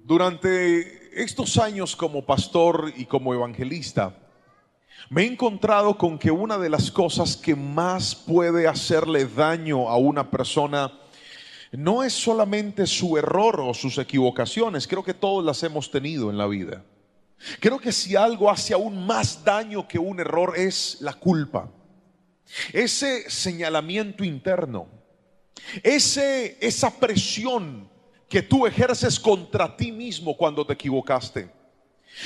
Durante estos años como pastor y como evangelista, me he encontrado con que una de las cosas que más puede hacerle daño a una persona no es solamente su error o sus equivocaciones. Creo que todos las hemos tenido en la vida. Creo que si algo hace aún más daño que un error es la culpa. Ese señalamiento interno, esa presión que tú ejerces contra ti mismo cuando te equivocaste.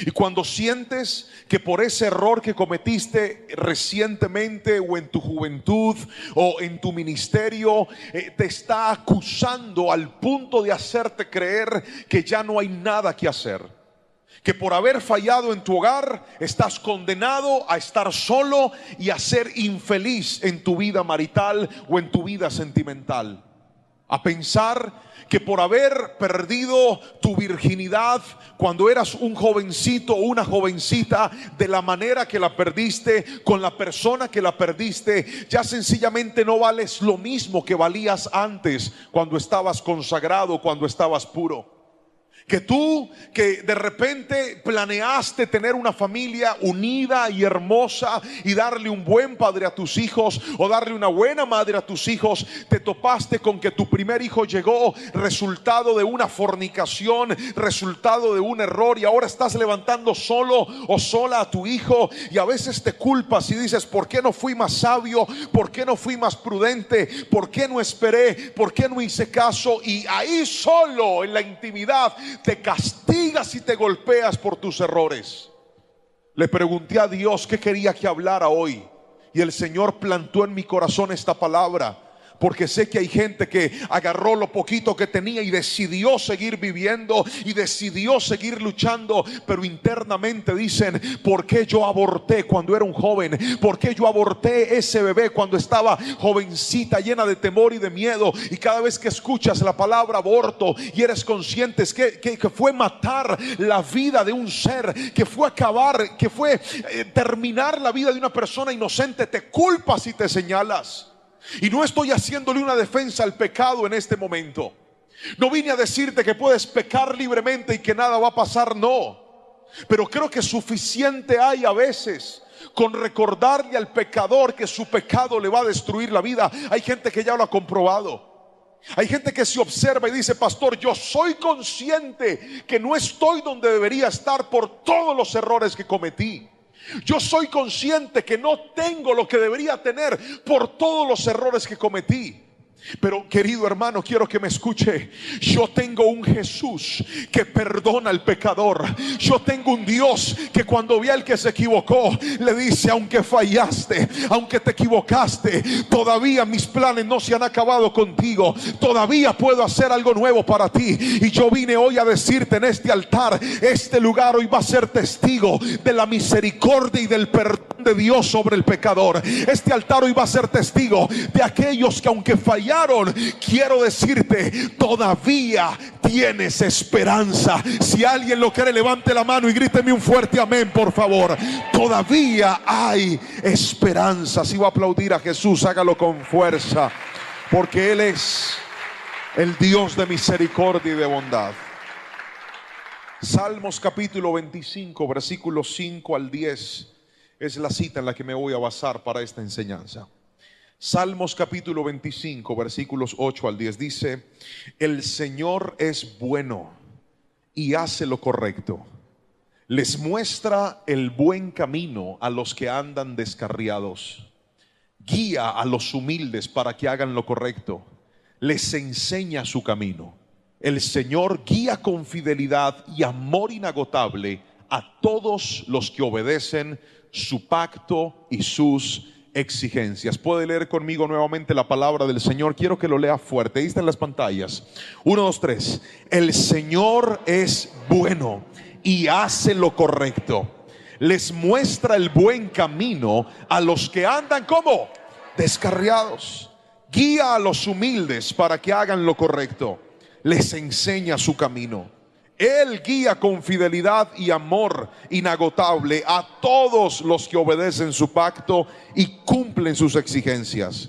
Y cuando sientes que por ese error que cometiste recientemente o en tu juventud o en tu ministerio, te está acusando al punto de hacerte creer que ya no hay nada que hacer, que por haber fallado en tu hogar estás condenado a estar solo y a ser infeliz en tu vida marital o en tu vida sentimental, a pensar que por haber perdido tu virginidad cuando eras un jovencito o una jovencita, de la manera que la perdiste, con la persona que la perdiste, ya sencillamente no vales lo mismo que valías antes, cuando estabas consagrado, cuando estabas puro. Que tú, que de repente planeaste tener una familia unida y hermosa y darle un buen padre a tus hijos o darle una buena madre a tus hijos, te topaste con que tu primer hijo llegó resultado de una fornicación, resultado de un error, y ahora estás levantando solo o sola a tu hijo, y a veces te culpas y dices: ¿por qué no fui más sabio? ¿Por qué no fui más prudente? ¿Por qué no esperé? ¿Por qué no hice caso? Y ahí solo en la intimidad te castigas y te golpeas por tus errores. Le pregunté a Dios qué quería que hablara hoy, y el Señor plantó en mi corazón esta palabra, porque sé que hay gente que agarró lo poquito que tenía y decidió seguir viviendo y decidió seguir luchando, pero internamente dicen: ¿por qué yo aborté cuando era un joven? ¿Por qué yo aborté ese bebé cuando estaba jovencita, llena de temor y de miedo? Y cada vez que escuchas la palabra aborto y eres consciente que fue matar la vida de un ser, que fue acabar, que fue terminar la vida de una persona inocente, te culpas y te señalas. Y no estoy haciéndole una defensa al pecado en este momento. No vine a decirte que puedes pecar libremente y que nada va a pasar, no. Pero creo que suficiente hay a veces con recordarle al pecador que su pecado le va a destruir la vida. Hay gente que ya lo ha comprobado. Hay gente que se observa y dice: pastor, yo soy consciente que no estoy donde debería estar por todos los errores que cometí. Yo soy consciente que no tengo lo que debería tener por todos los errores que cometí. Pero querido hermano, quiero que me escuche. Yo tengo un Jesús que perdona al pecador. Yo tengo un Dios que cuando ve al que se equivocó le dice: aunque fallaste, aunque te equivocaste, todavía mis planes no se han acabado contigo. Todavía puedo hacer algo nuevo para ti. Y yo vine hoy a decirte en este altar: este lugar hoy va a ser testigo de la misericordia y del perdón de Dios sobre el pecador. Este altar hoy va a ser testigo de aquellos que, aunque fallaron, quiero decirte: todavía tienes esperanza. Si alguien lo quiere, levante la mano y gríteme un fuerte amén, por favor. Todavía hay esperanza. Si va a aplaudir a Jesús, hágalo con fuerza, porque Él es el Dios de misericordia y de bondad. Salmos capítulo 25, versículos 5 al 10 es la cita en la que me voy a basar para esta enseñanza. Salmos capítulo 25, versículos 8 al 10 dice: el Señor es bueno y hace lo correcto. Les muestra el buen camino a los que andan descarriados. Guía a los humildes para que hagan lo correcto. Les enseña su camino. El Señor guía con fidelidad y amor inagotable a todos los que obedecen su pacto y sus exigencias. Puede leer conmigo nuevamente la palabra del Señor. Quiero que lo lea fuerte. Ahí está en las pantallas. 1, 2, 3. El Señor es bueno y hace lo correcto. Les muestra el buen camino a los que andan como descarriados. Guía a los humildes para que hagan lo correcto. Les enseña su camino. Él guía con fidelidad y amor inagotable a todos los que obedecen su pacto y cumplen sus exigencias.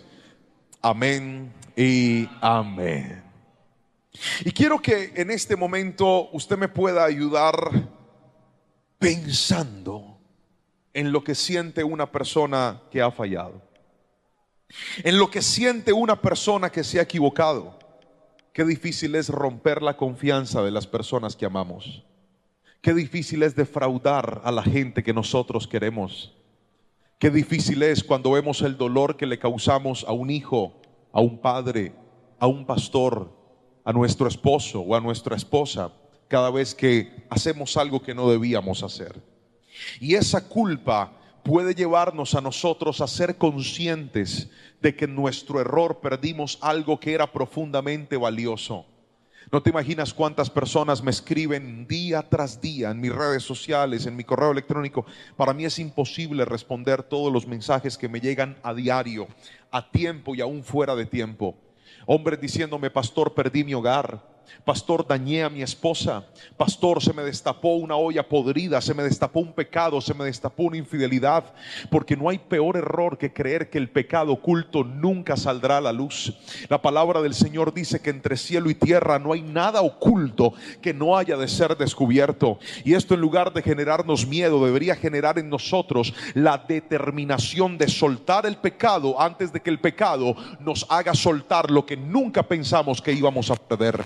Amén y amén. Y quiero que en este momento usted me pueda ayudar pensando en lo que siente una persona que ha fallado, en lo que siente una persona que se ha equivocado. Qué difícil es romper la confianza de las personas que amamos. Qué difícil es defraudar a la gente que nosotros queremos. Qué difícil es cuando vemos el dolor que le causamos a un hijo, a un padre, a un pastor, a nuestro esposo o a nuestra esposa, cada vez que hacemos algo que no debíamos hacer. Y esa culpa puede llevarnos a nosotros a ser conscientes de que en nuestro error perdimos algo que era profundamente valioso. No te imaginas cuántas personas me escriben día tras día en mis redes sociales, en mi correo electrónico. Para mí es imposible responder todos los mensajes que me llegan a diario, a tiempo y aún fuera de tiempo. Hombres diciéndome: pastor, perdí mi hogar. Pastor, dañé a mi esposa. Pastor, se me destapó una olla podrida, se me destapó un pecado, se me destapó una infidelidad. Porque no hay peor error que creer que el pecado oculto nunca saldrá a la luz. La palabra del Señor dice que entre cielo y tierra no hay nada oculto que no haya de ser descubierto. Y esto, en lugar de generarnos miedo, debería generar en nosotros la determinación de soltar el pecado antes de que el pecado nos haga soltar lo que nunca pensamos que íbamos a perder.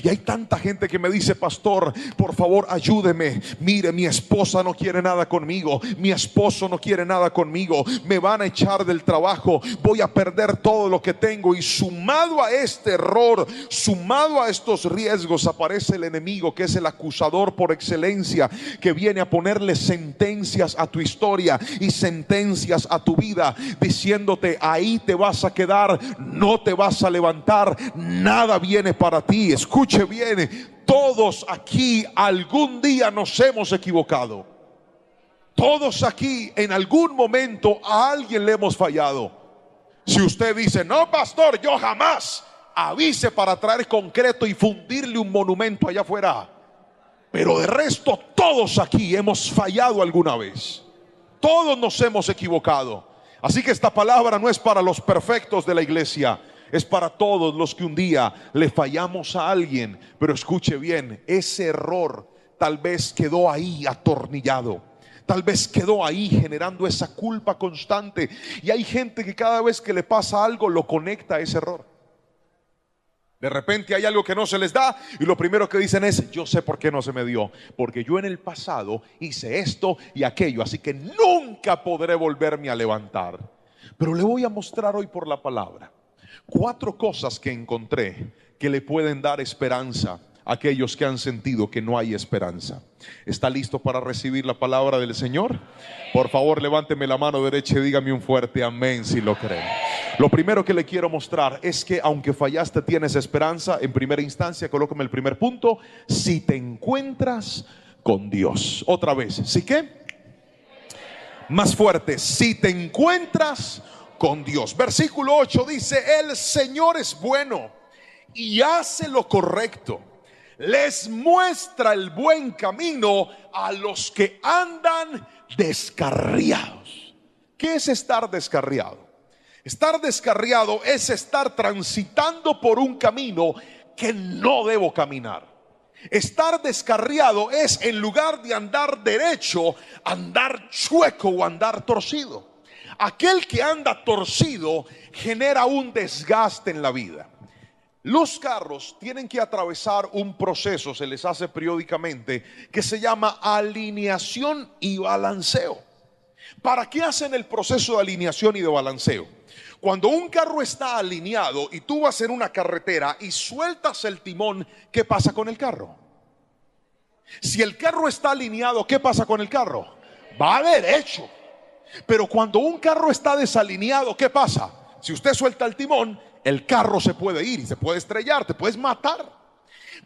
Y hay tanta gente que me dice: pastor, por favor ayúdeme. Mire, mi esposa no quiere nada conmigo, mi esposo no quiere nada conmigo, me van a echar del trabajo, voy a perder todo lo que tengo. Y sumado a este error, sumado a estos riesgos, aparece el enemigo, que es el acusador por excelencia, que viene a ponerle sentencias a tu historia y sentencias a tu vida, diciéndote: ahí te vas a quedar, no te vas a levantar, nada viene para ti. Escuche bien, todos aquí algún día nos hemos equivocado. Todos aquí en algún momento a alguien le hemos fallado. Si usted dice: no, pastor, yo jamás, avise para traer concreto y fundirle un monumento allá afuera. Pero de resto, todos aquí hemos fallado alguna vez. Todos nos hemos equivocado. Así que esta palabra no es para los perfectos de la iglesia, es para todos los que un día le fallamos a alguien. Pero escuche bien, ese error tal vez quedó ahí atornillado, tal vez quedó ahí generando esa culpa constante. Y hay gente que cada vez que le pasa algo lo conecta a ese error. De repente hay algo que no se les da y lo primero que dicen es: yo sé por qué no se me dio, porque yo en el pasado hice esto y aquello, así que nunca podré volverme a levantar. Pero le voy a mostrar hoy por la palabra 4 cosas que encontré que le pueden dar esperanza a aquellos que han sentido que no hay esperanza. ¿Está listo para recibir la palabra del Señor? Por favor, levánteme la mano derecha y dígame un fuerte amén si lo creen. Lo primero que le quiero mostrar es que aunque fallaste, tienes esperanza. En primera instancia, colócame el primer punto: si te encuentras con Dios. Otra vez, ¿sí qué? Más fuerte: si te encuentras con Dios. Versículo 8 dice: el Señor es bueno y hace lo correcto, les muestra el buen camino a los que andan descarriados. ¿Qué es estar descarriado? Estar descarriado es estar transitando por un camino que no debo caminar. Estar descarriado es, en lugar de andar derecho, andar chueco o andar torcido. Aquel que anda torcido genera un desgaste en la vida. Los carros tienen que atravesar un proceso, se les hace periódicamente, que se llama alineación y balanceo. ¿Para qué hacen el proceso de alineación y de balanceo? Cuando un carro está alineado y tú vas en una carretera y sueltas el timón, ¿qué pasa con el carro? Si el carro está alineado, ¿qué pasa con el carro? Va derecho. Pero cuando un carro está desalineado, ¿qué pasa? Si usted suelta el timón, el carro se puede ir y se puede estrellar, te puedes matar.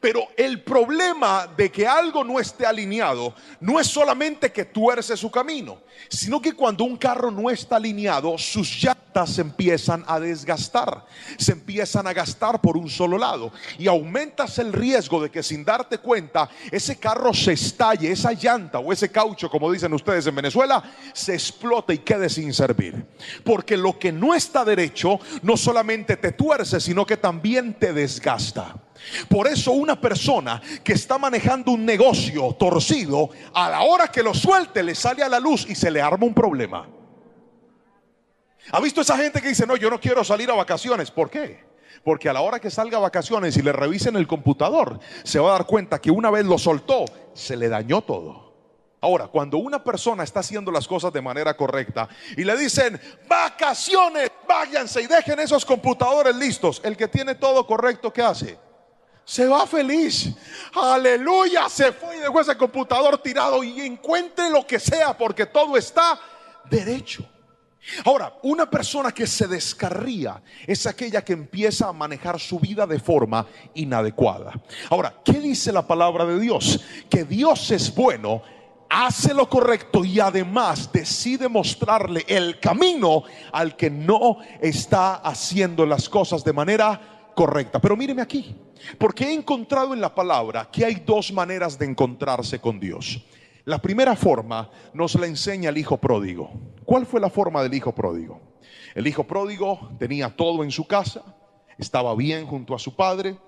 Pero el problema de que algo no esté alineado no es solamente que tuerce su camino, sino que cuando un carro no está alineado, sus llantas se empiezan a desgastar, se empiezan a gastar por un solo lado, y aumentas el riesgo de que sin darte cuenta ese carro se estalle, esa llanta o ese caucho, como dicen ustedes en Venezuela, se explote y quede sin servir. Porque lo que no está derecho no solamente te tuerce, sino que también te desgasta. Por eso una persona que está manejando un negocio torcido, a la hora que lo suelte le sale a la luz y se le arma un problema. ¿Ha visto esa gente que dice, no, yo no quiero salir a vacaciones? ¿Por qué? Porque a la hora que salga a vacaciones y le revisen el computador, se va a dar cuenta que una vez lo soltó, se le dañó todo. Ahora, cuando una persona está haciendo las cosas de manera correcta y le dicen, vacaciones, váyanse y dejen esos computadores listos, el que tiene todo correcto, ¿qué hace? Se va feliz. Aleluya, se fue y dejó ese computador tirado y encuentre lo que sea porque todo está derecho. Ahora, una persona que se descarría es aquella que empieza a manejar su vida de forma inadecuada. Ahora, ¿qué dice la palabra de Dios? Que Dios es bueno, hace lo correcto y además decide mostrarle el camino al que no está haciendo las cosas de manera correcta. Pero míreme aquí, porque he encontrado en la palabra que hay dos maneras de encontrarse con Dios. La primera forma nos la enseña el hijo pródigo. ¿Cuál fue la forma del hijo pródigo? El hijo pródigo tenía todo en su casa, estaba bien junto a su padre,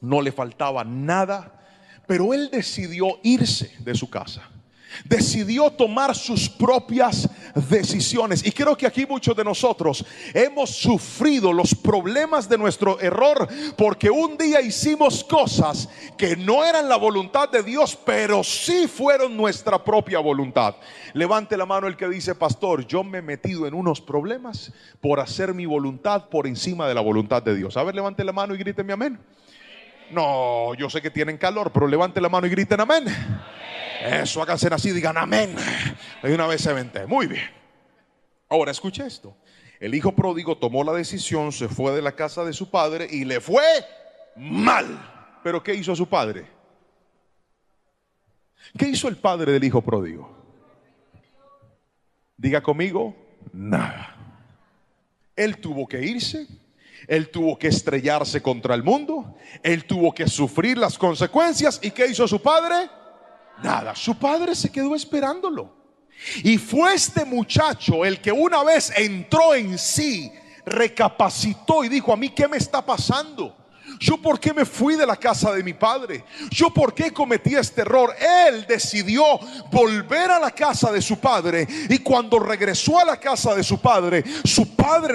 no le faltaba nada, pero él decidió irse de su casa. Decidió tomar sus propias decisiones. Y creo que aquí muchos de nosotros hemos sufrido los problemas de nuestro error porque un día hicimos cosas que no eran la voluntad de Dios, pero sí fueron nuestra propia voluntad. Levante la mano el que dice, pastor, yo me he metido en unos problemas por hacer mi voluntad por encima de la voluntad de Dios. A ver, levante la mano y gríteme amén. No, yo sé que tienen calor, pero levante la mano y griten amén. Eso, háganse así, digan amén. De una vez se vente. Muy bien. Ahora escuche esto. El hijo pródigo tomó la decisión, se fue de la casa de su padre y le fue mal. Pero ¿qué hizo su padre? ¿Qué hizo el padre del hijo pródigo? Diga conmigo, nada. Él tuvo que irse. Él tuvo que estrellarse contra el mundo. Él tuvo que sufrir las consecuencias. ¿Y qué hizo su padre? Nada, su padre se quedó esperándolo. Y fue este muchacho el que una vez entró en sí, recapacitó y dijo, a mí ¿qué me está pasando? ¿Yo por qué me fui de la casa de mi padre? ¿Yo por qué cometí este error? Él decidió volver a la casa de su padre. Y cuando regresó a la casa de su padre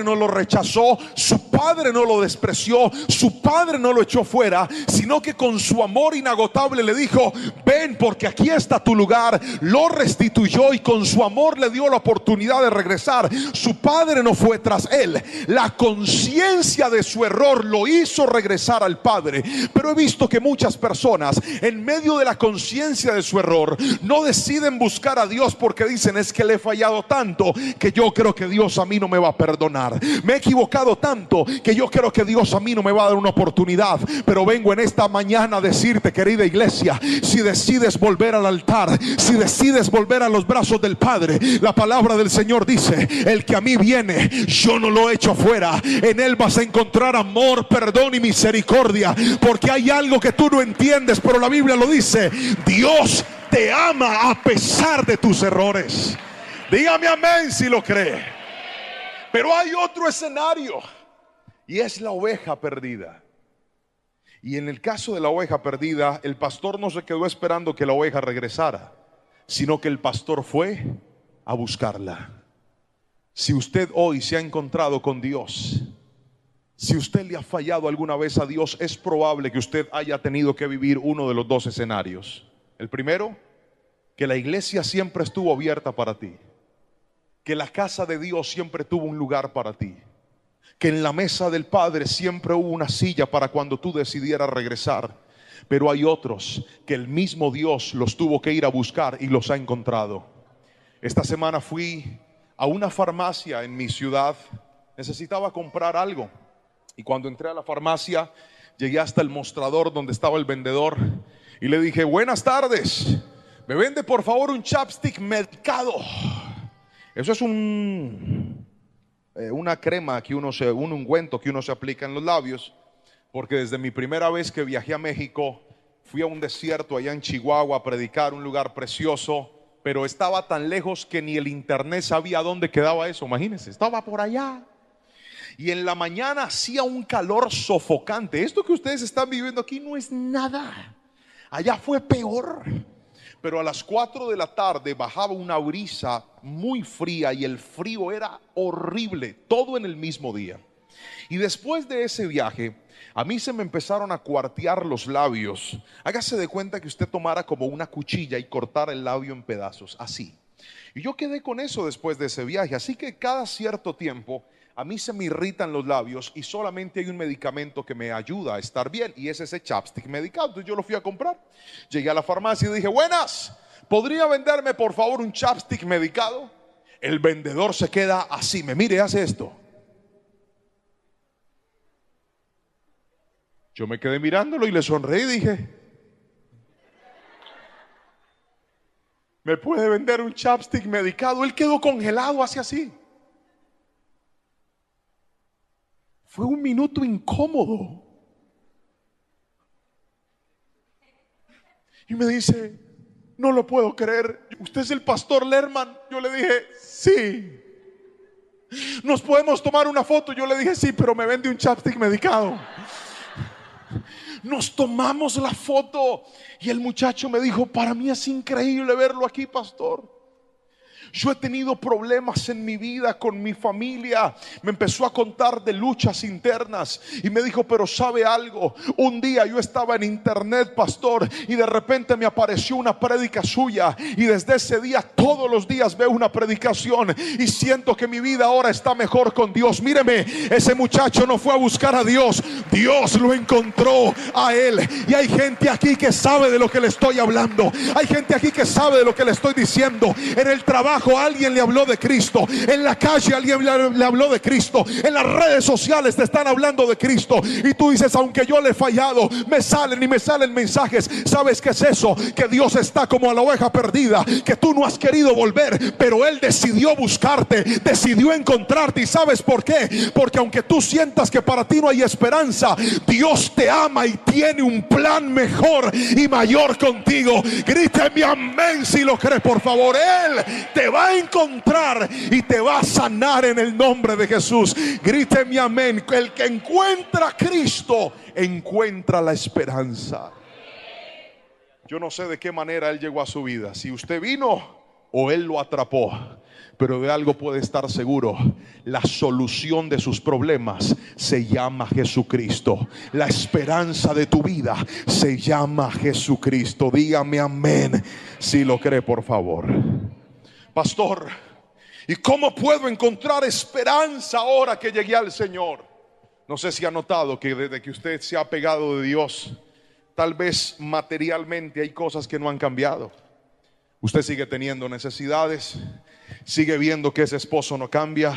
no lo rechazó, su padre no lo despreció, su padre no lo echó fuera, sino que con su amor inagotable le dijo, ven porque aquí está tu lugar. Lo restituyó y con su amor le dio la oportunidad de regresar. Su padre no fue tras él. La conciencia de su error lo hizo regresar al padre. Pero he visto que muchas personas en medio de la conciencia de su error no deciden buscar a Dios porque dicen, es que le he fallado tanto que yo creo que Dios a mí no me va a perdonar. Me he equivocado tanto que yo creo que Dios a mí no me va a dar una oportunidad. Pero vengo en esta mañana a decirte, querida iglesia, si decides volver al altar, si decides volver a los brazos del Padre, la palabra del Señor dice, el que a mí viene, yo no lo echo fuera. En él vas a encontrar amor, perdón y misericordia. Porque hay algo que tú no entiendes, pero la Biblia lo dice, Dios te ama a pesar de tus errores. Dígame amén si lo cree. Pero hay otro escenario y es la oveja perdida. Y en el caso de la oveja perdida, el pastor no se quedó esperando que la oveja regresara, sino que el pastor fue a buscarla. Si usted hoy se ha encontrado con Dios, si usted le ha fallado alguna vez a Dios, es probable que usted haya tenido que vivir uno de los dos escenarios. El primero, que la iglesia siempre estuvo abierta para ti, que la casa de Dios siempre tuvo un lugar para ti, que en la mesa del Padre siempre hubo una silla para cuando tú decidieras regresar. Pero hay otros que el mismo Dios los tuvo que ir a buscar y los ha encontrado. Esta semana fui a una farmacia en mi ciudad, necesitaba comprar algo. Y cuando entré a la farmacia, llegué hasta el mostrador donde estaba el vendedor y le dije, buenas tardes, ¿me vende por favor un chapstick medicado? Eso es una crema que un ungüento que uno se aplica en los labios, porque desde mi primera vez que viajé a México, fui a un desierto allá en Chihuahua a predicar, un lugar precioso, pero estaba tan lejos que ni el internet sabía dónde quedaba eso, imagínense, estaba por allá. Y en la mañana hacía un calor sofocante. Esto que ustedes están viviendo aquí no es nada. Allá fue peor. Pero a las 4 de la tarde bajaba una brisa muy fría y el frío era horrible, todo en el mismo día. Y después de ese viaje, a mí se me empezaron a cuartear los labios. Hágase de cuenta que usted tomara como una cuchilla y cortara el labio en pedazos, así. Y yo quedé con eso después de ese viaje. Así que cada cierto tiempo a mí se me irritan los labios y solamente hay un medicamento que me ayuda a estar bien, y es ese chapstick medicado. Entonces yo lo fui a comprar. Llegué a la farmacia y dije: buenas, ¿podría venderme por favor un chapstick medicado? El vendedor se queda así, me mire, hace esto. Yo me quedé mirándolo y le sonreí y dije: ¿me puede vender un chapstick medicado? Él quedó congelado, hace así. Fue un minuto incómodo. Y me dice: no lo puedo creer, ¿usted es el pastor Lerman? Yo le dije: sí. ¿Nos podemos tomar una foto? Yo le dije: sí, pero me vende un chapstick medicado. Nos tomamos la foto y el muchacho me dijo: para mí es increíble verlo aquí, pastor. Yo he tenido problemas en mi vida con mi familia. Me empezó a contar de luchas internas y me dijo: pero ¿sabe algo? Un día yo estaba en internet, pastor, y de repente me apareció una prédica suya, y desde ese día todos los días veo una predicación y siento que mi vida ahora está mejor con Dios. Míreme, ese muchacho no fue a buscar a Dios, Dios lo encontró a él. Y hay gente aquí que sabe de lo que le estoy hablando. Hay gente aquí que sabe de lo que le estoy diciendo. En el trabajo alguien le habló de Cristo, en la calle alguien le habló de Cristo, en las redes sociales te están hablando de Cristo, y tú dices: aunque yo le he fallado, me salen mensajes. ¿Sabes qué es eso? Que Dios está como a la oveja perdida, que tú no has querido volver, pero Él decidió buscarte, decidió encontrarte. ¿Y sabes por qué? Porque aunque tú sientas que para ti no hay esperanza, Dios te ama y tiene un plan mejor y mayor contigo. Gríteme amén si lo crees, por favor. Él te va a encontrar y te va a sanar en el nombre de Jesús. Gríteme amén. El que encuentra a Cristo encuentra la esperanza. Yo no sé de qué manera Él llegó a su vida, si usted vino o Él lo atrapó, pero de algo puede estar seguro: la solución de sus problemas se llama Jesucristo. La esperanza de tu vida se llama Jesucristo. Dígame amén si lo cree, por favor. Pastor, ¿y cómo puedo encontrar esperanza ahora que llegué al Señor? No sé si ha notado que desde que usted se ha pegado de Dios, tal vez materialmente hay cosas que no han cambiado. Usted sigue teniendo necesidades, sigue viendo que ese esposo no cambia,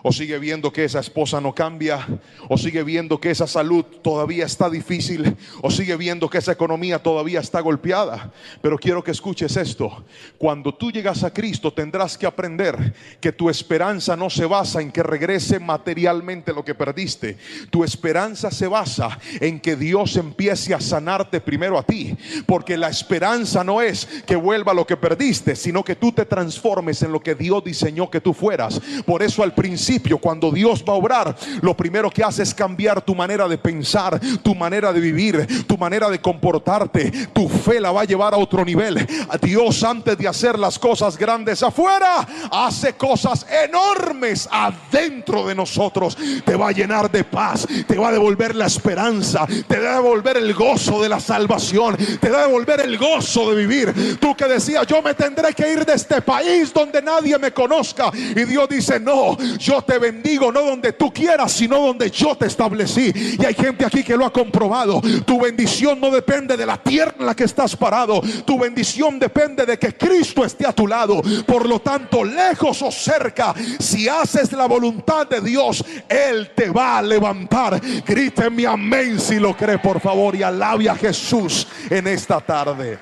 o sigue viendo que esa esposa no cambia, o sigue viendo que esa salud todavía está difícil, o sigue viendo que esa economía todavía está golpeada. Pero quiero que escuches esto: cuando tú llegas a Cristo tendrás que aprender que tu esperanza no se basa en que regrese materialmente lo que perdiste. Tu esperanza se basa en que Dios empiece a sanarte primero a ti, porque la esperanza no es que vuelva lo que perdiste, sino que tú te transformes en lo que Dios diseñó que tú fueras. Por eso al principio, cuando Dios va a obrar, lo primero que hace es cambiar tu manera de pensar, tu manera de vivir, tu manera de comportarte. Tu fe la va a llevar a otro nivel. Dios, antes de hacer las cosas grandes afuera, hace cosas enormes adentro de nosotros. Te va a llenar de paz, te va a devolver la esperanza, te va a devolver el gozo de la salvación, te va a devolver el gozo de vivir. Tú que decías: yo me tendré que ir de este país donde nadie me conozca, y Dios dice: no, yo te bendigo, no donde tú quieras, sino donde yo te establecí. Y hay gente aquí que lo ha comprobado. Tu bendición no depende de la tierra en la que estás parado. Tu bendición depende de que Cristo esté a tu lado. Por lo tanto, lejos o cerca, si haces la voluntad de Dios, Él te va a levantar. Gríteme amén si lo cree, por favor, y alabe a Jesús en esta tarde.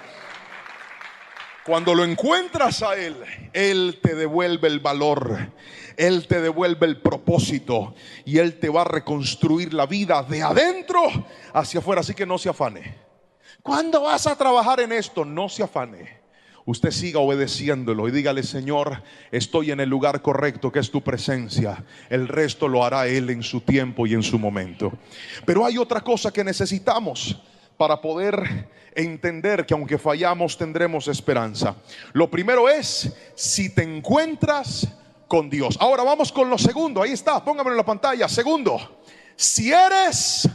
Cuando lo encuentras a Él, Él te devuelve el valor, Él te devuelve el propósito, y Él te va a reconstruir la vida de adentro hacia afuera. Así que no se afane. ¿Cuándo vas a trabajar en esto? No se afane. usted siga obedeciéndolo y dígale: Señor, estoy en el lugar correcto, que es tu presencia. El resto lo hará Él en su tiempo y en su momento. Pero hay otra cosa que necesitamos para poder entender que aunque fallamos tendremos esperanza. Lo primero es: si te encuentras con Dios. Ahora vamos con lo segundo. Ahí está, póngamelo en la pantalla. Segundo, si eres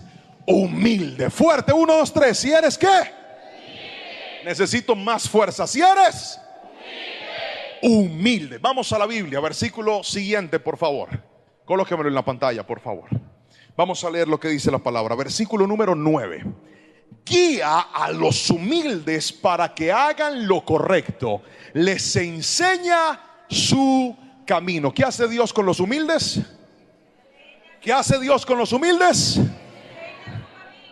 humilde. Fuerte, 1, 2, 3. Si eres ¿qué? Necesito más fuerza. Si eres humilde. Vamos a la Biblia, versículo siguiente, por favor. Colóquemelo en la pantalla, por favor. Vamos a leer lo que dice la palabra. Versículo número 9. Guía a los humildes para que hagan lo correcto. Les enseña su camino. ¿Qué hace Dios con los humildes? ¿Qué hace Dios con los humildes?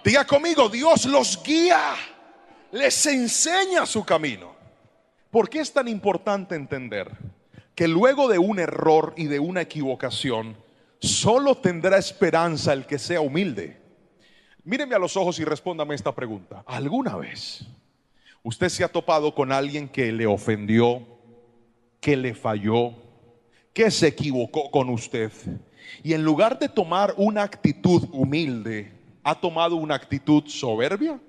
Diga conmigo: Dios los guía, les enseña su camino. ¿Por qué es tan importante entender que luego de un error y de una equivocación solo tendrá esperanza el que sea humilde? Míreme a los ojos y respóndame esta pregunta. ¿Alguna vez usted se ha topado con alguien que le ofendió, que le falló, que se equivocó con usted, y en lugar de tomar una actitud humilde, ha tomado una actitud soberbia?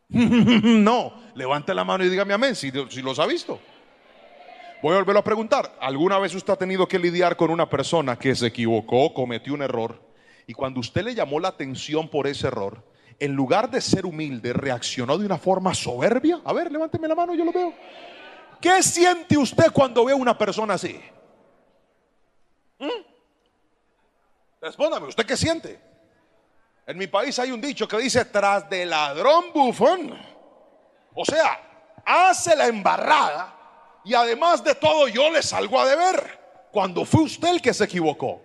No, levante la mano y dígame amén si los ha visto. Voy a volverlo a preguntar. ¿Alguna vez usted ha tenido que lidiar con una persona que se equivocó, cometió un error, y cuando usted le llamó la atención por ese error, en lugar de ser humilde, reaccionó de una forma soberbia? A ver, levánteme la mano, yo lo veo. ¿Qué siente usted cuando ve a una persona así? Respóndame, ¿usted qué siente? En mi país hay un dicho que dice: tras de ladrón bufón. O sea, hace la embarrada y además de todo yo le salgo a deber, cuando fue usted el que se equivocó.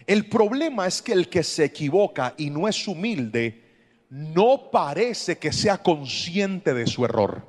El problema es que el que se equivoca y no es humilde no parece que sea consciente de su error.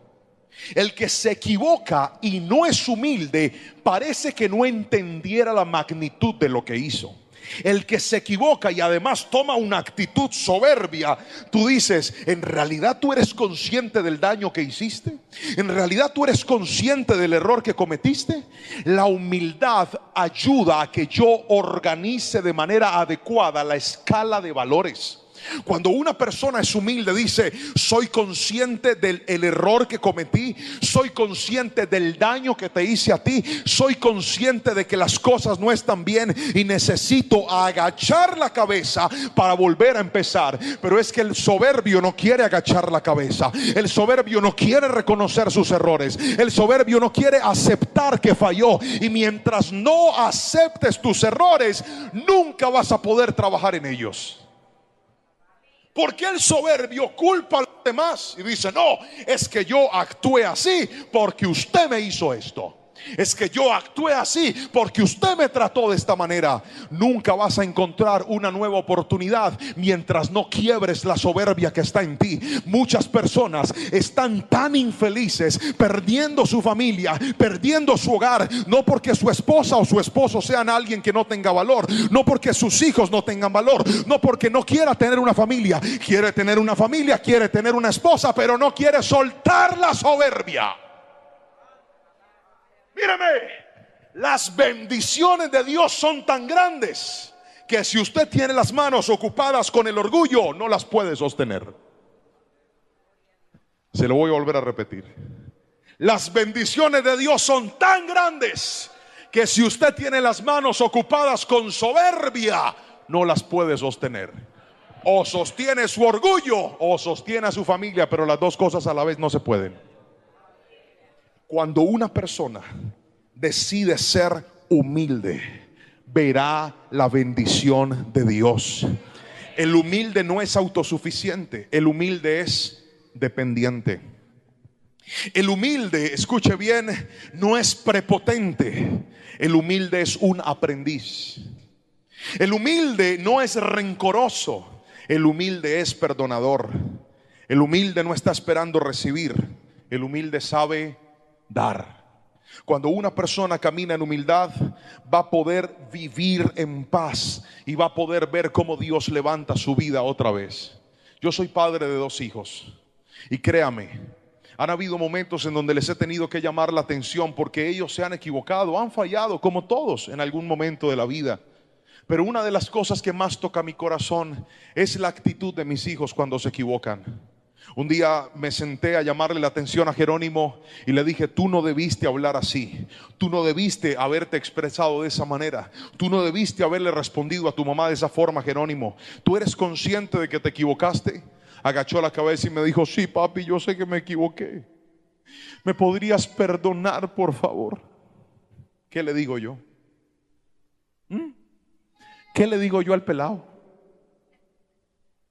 El que se equivoca y no es humilde parece que no entendiera la magnitud de lo que hizo. El que se equivoca y además toma una actitud soberbia, tú dices: ¿en realidad tú eres consciente del daño que hiciste? ¿En realidad tú eres consciente del error que cometiste? La humildad ayuda a que yo organice de manera adecuada la escala de valores. Cuando una persona es humilde, dice: soy consciente del error que cometí, soy consciente del daño que te hice a ti, soy consciente de que las cosas no están bien y necesito agachar la cabeza para volver a empezar. Pero es que el soberbio no quiere agachar la cabeza, el soberbio no quiere reconocer sus errores, el soberbio no quiere aceptar que falló. Y mientras no aceptes tus errores, nunca vas a poder trabajar en ellos. Porque el soberbio culpa a los demás y dice: no, es que yo actué así porque usted me hizo esto. Es que yo actué así porque usted me trató de esta manera. Nunca vas a encontrar una nueva oportunidad mientras no quiebres la soberbia que está en ti. Muchas personas están tan infelices, perdiendo su familia, perdiendo su hogar, no porque su esposa o su esposo sean alguien que no tenga valor, no porque sus hijos no tengan valor, no porque no quiera tener una familia. Quiere tener una familia, quiere tener una esposa, pero no quiere soltar la soberbia. Mírame, las bendiciones de Dios son tan grandes que si usted tiene las manos ocupadas con el orgullo, no las puede sostener. Se lo voy a volver a repetir. Las bendiciones de Dios son tan grandes que si usted tiene las manos ocupadas con soberbia, no las puede sostener. O sostiene su orgullo o sostiene a su familia, pero las dos cosas a la vez no se pueden. Cuando una persona decide ser humilde, verá la bendición de Dios. El humilde no es autosuficiente, el humilde es dependiente. El humilde, escuche bien, no es prepotente, el humilde es un aprendiz. El humilde no es rencoroso, el humilde es perdonador. El humilde no está esperando recibir, el humilde sabe dar. Cuando una persona camina en humildad, va a poder vivir en paz y va a poder ver cómo Dios levanta su vida otra vez. Yo soy padre de 2 hijos y créame Han habido momentos en donde les he tenido que llamar la atención porque ellos se han equivocado, han fallado como todos en algún momento de la vida. Pero una de las cosas que más toca mi corazón es la actitud de mis hijos cuando se equivocan. Un día me senté a llamarle la atención a Jerónimo y le dije: tú no debiste hablar así, tú no debiste haberte expresado de esa manera, tú no debiste haberle respondido a tu mamá de esa forma, Jerónimo. ¿Tú eres consciente de que te equivocaste? Agachó la cabeza y me dijo: sí, papi, yo sé que me equivoqué. ¿Me podrías perdonar, por favor? ¿Qué le digo yo? ¿Qué le digo yo al pelado?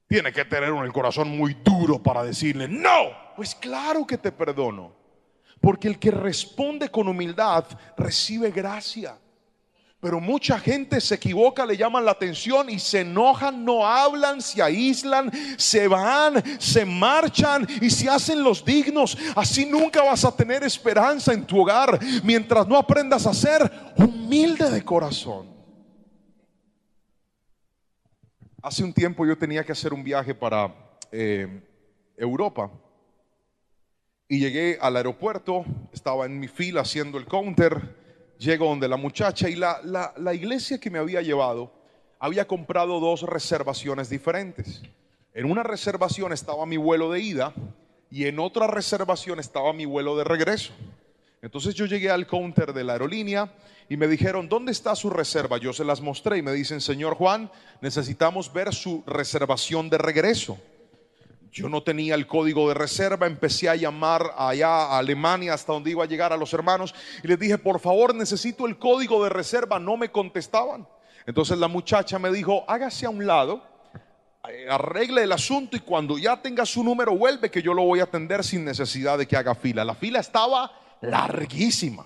Tiene que tener el corazón muy duro para decirle: no. Pues claro que te perdono, porque el que responde con humildad recibe gracia. Pero mucha gente se equivoca, le llaman la atención y se enojan, no hablan, se aíslan, se van, se marchan y se hacen los dignos. Así nunca vas a tener esperanza en tu hogar mientras no aprendas a ser humilde de corazón. Hace un tiempo yo tenía que hacer un viaje para Europa y llegué al aeropuerto, estaba en mi fila haciendo el counter. Llego donde la muchacha y la iglesia que me había llevado había comprado dos reservaciones diferentes. En una reservación estaba mi vuelo de ida y en otra reservación estaba mi vuelo de regreso. Entonces yo llegué al counter de la aerolínea y me dijeron: ¿dónde está su reserva? Yo se las mostré y me dicen: señor Juan, necesitamos ver su reservación de regreso. Yo no tenía el código de reserva, empecé a llamar allá a Alemania, hasta donde iba a llegar, a los hermanos, y les dije: por favor, necesito el código de reserva. No me contestaban. Entonces la muchacha me dijo: hágase a un lado, arregle el asunto y cuando ya tenga su número vuelve, que yo lo voy a atender sin necesidad de que haga fila. La fila estaba larguísima.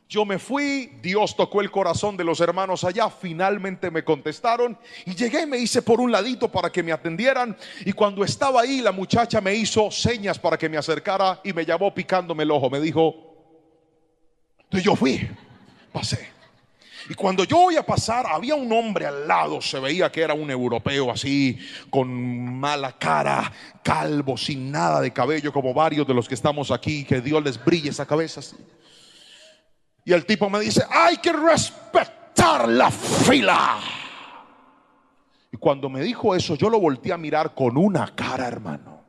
Yo me fui, Dios tocó el corazón de los hermanos allá, finalmente me contestaron y llegué y me hice por un ladito para que me atendieran. Y cuando estaba ahí, la muchacha me hizo señas para que me acercara y me llamó picándome el ojo. Me dijo, entonces yo fui, pasé. Y cuando yo voy a pasar, había un hombre al lado, se veía que era un europeo así, con mala cara, calvo, sin nada de cabello, como varios de los que estamos aquí, que Dios les brille esa cabeza así. Y el tipo me dice: hay que respetar la fila. Y cuando me dijo eso, yo lo volteé a mirar con una cara, hermano.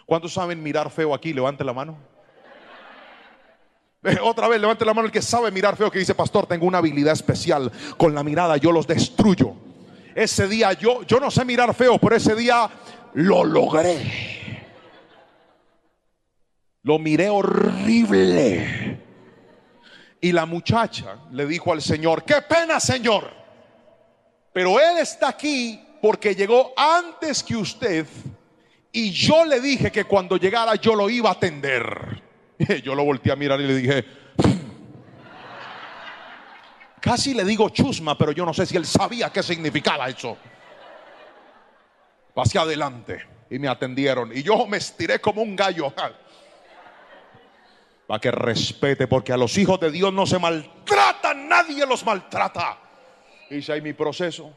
¿Cuántos saben mirar feo aquí? Levante la mano. Otra vez, levante la mano el que sabe mirar feo, que dice: pastor, tengo una habilidad especial con la mirada, yo los destruyo. Ese día yo no sé mirar feo, pero ese día lo logré. Lo miré horrible. Y la muchacha le dijo al Señor: qué pena, Señor, pero él está aquí porque llegó antes que usted y yo le dije que cuando llegara yo lo iba a atender. Yo lo volteé a mirar y le dije, casi le digo chusma, pero yo no sé si él sabía qué significaba eso. Pasé adelante y me atendieron y yo me estiré como un gallo para que respete, porque a los hijos de Dios no se maltratan, nadie los maltrata. Hice ahí mi proceso,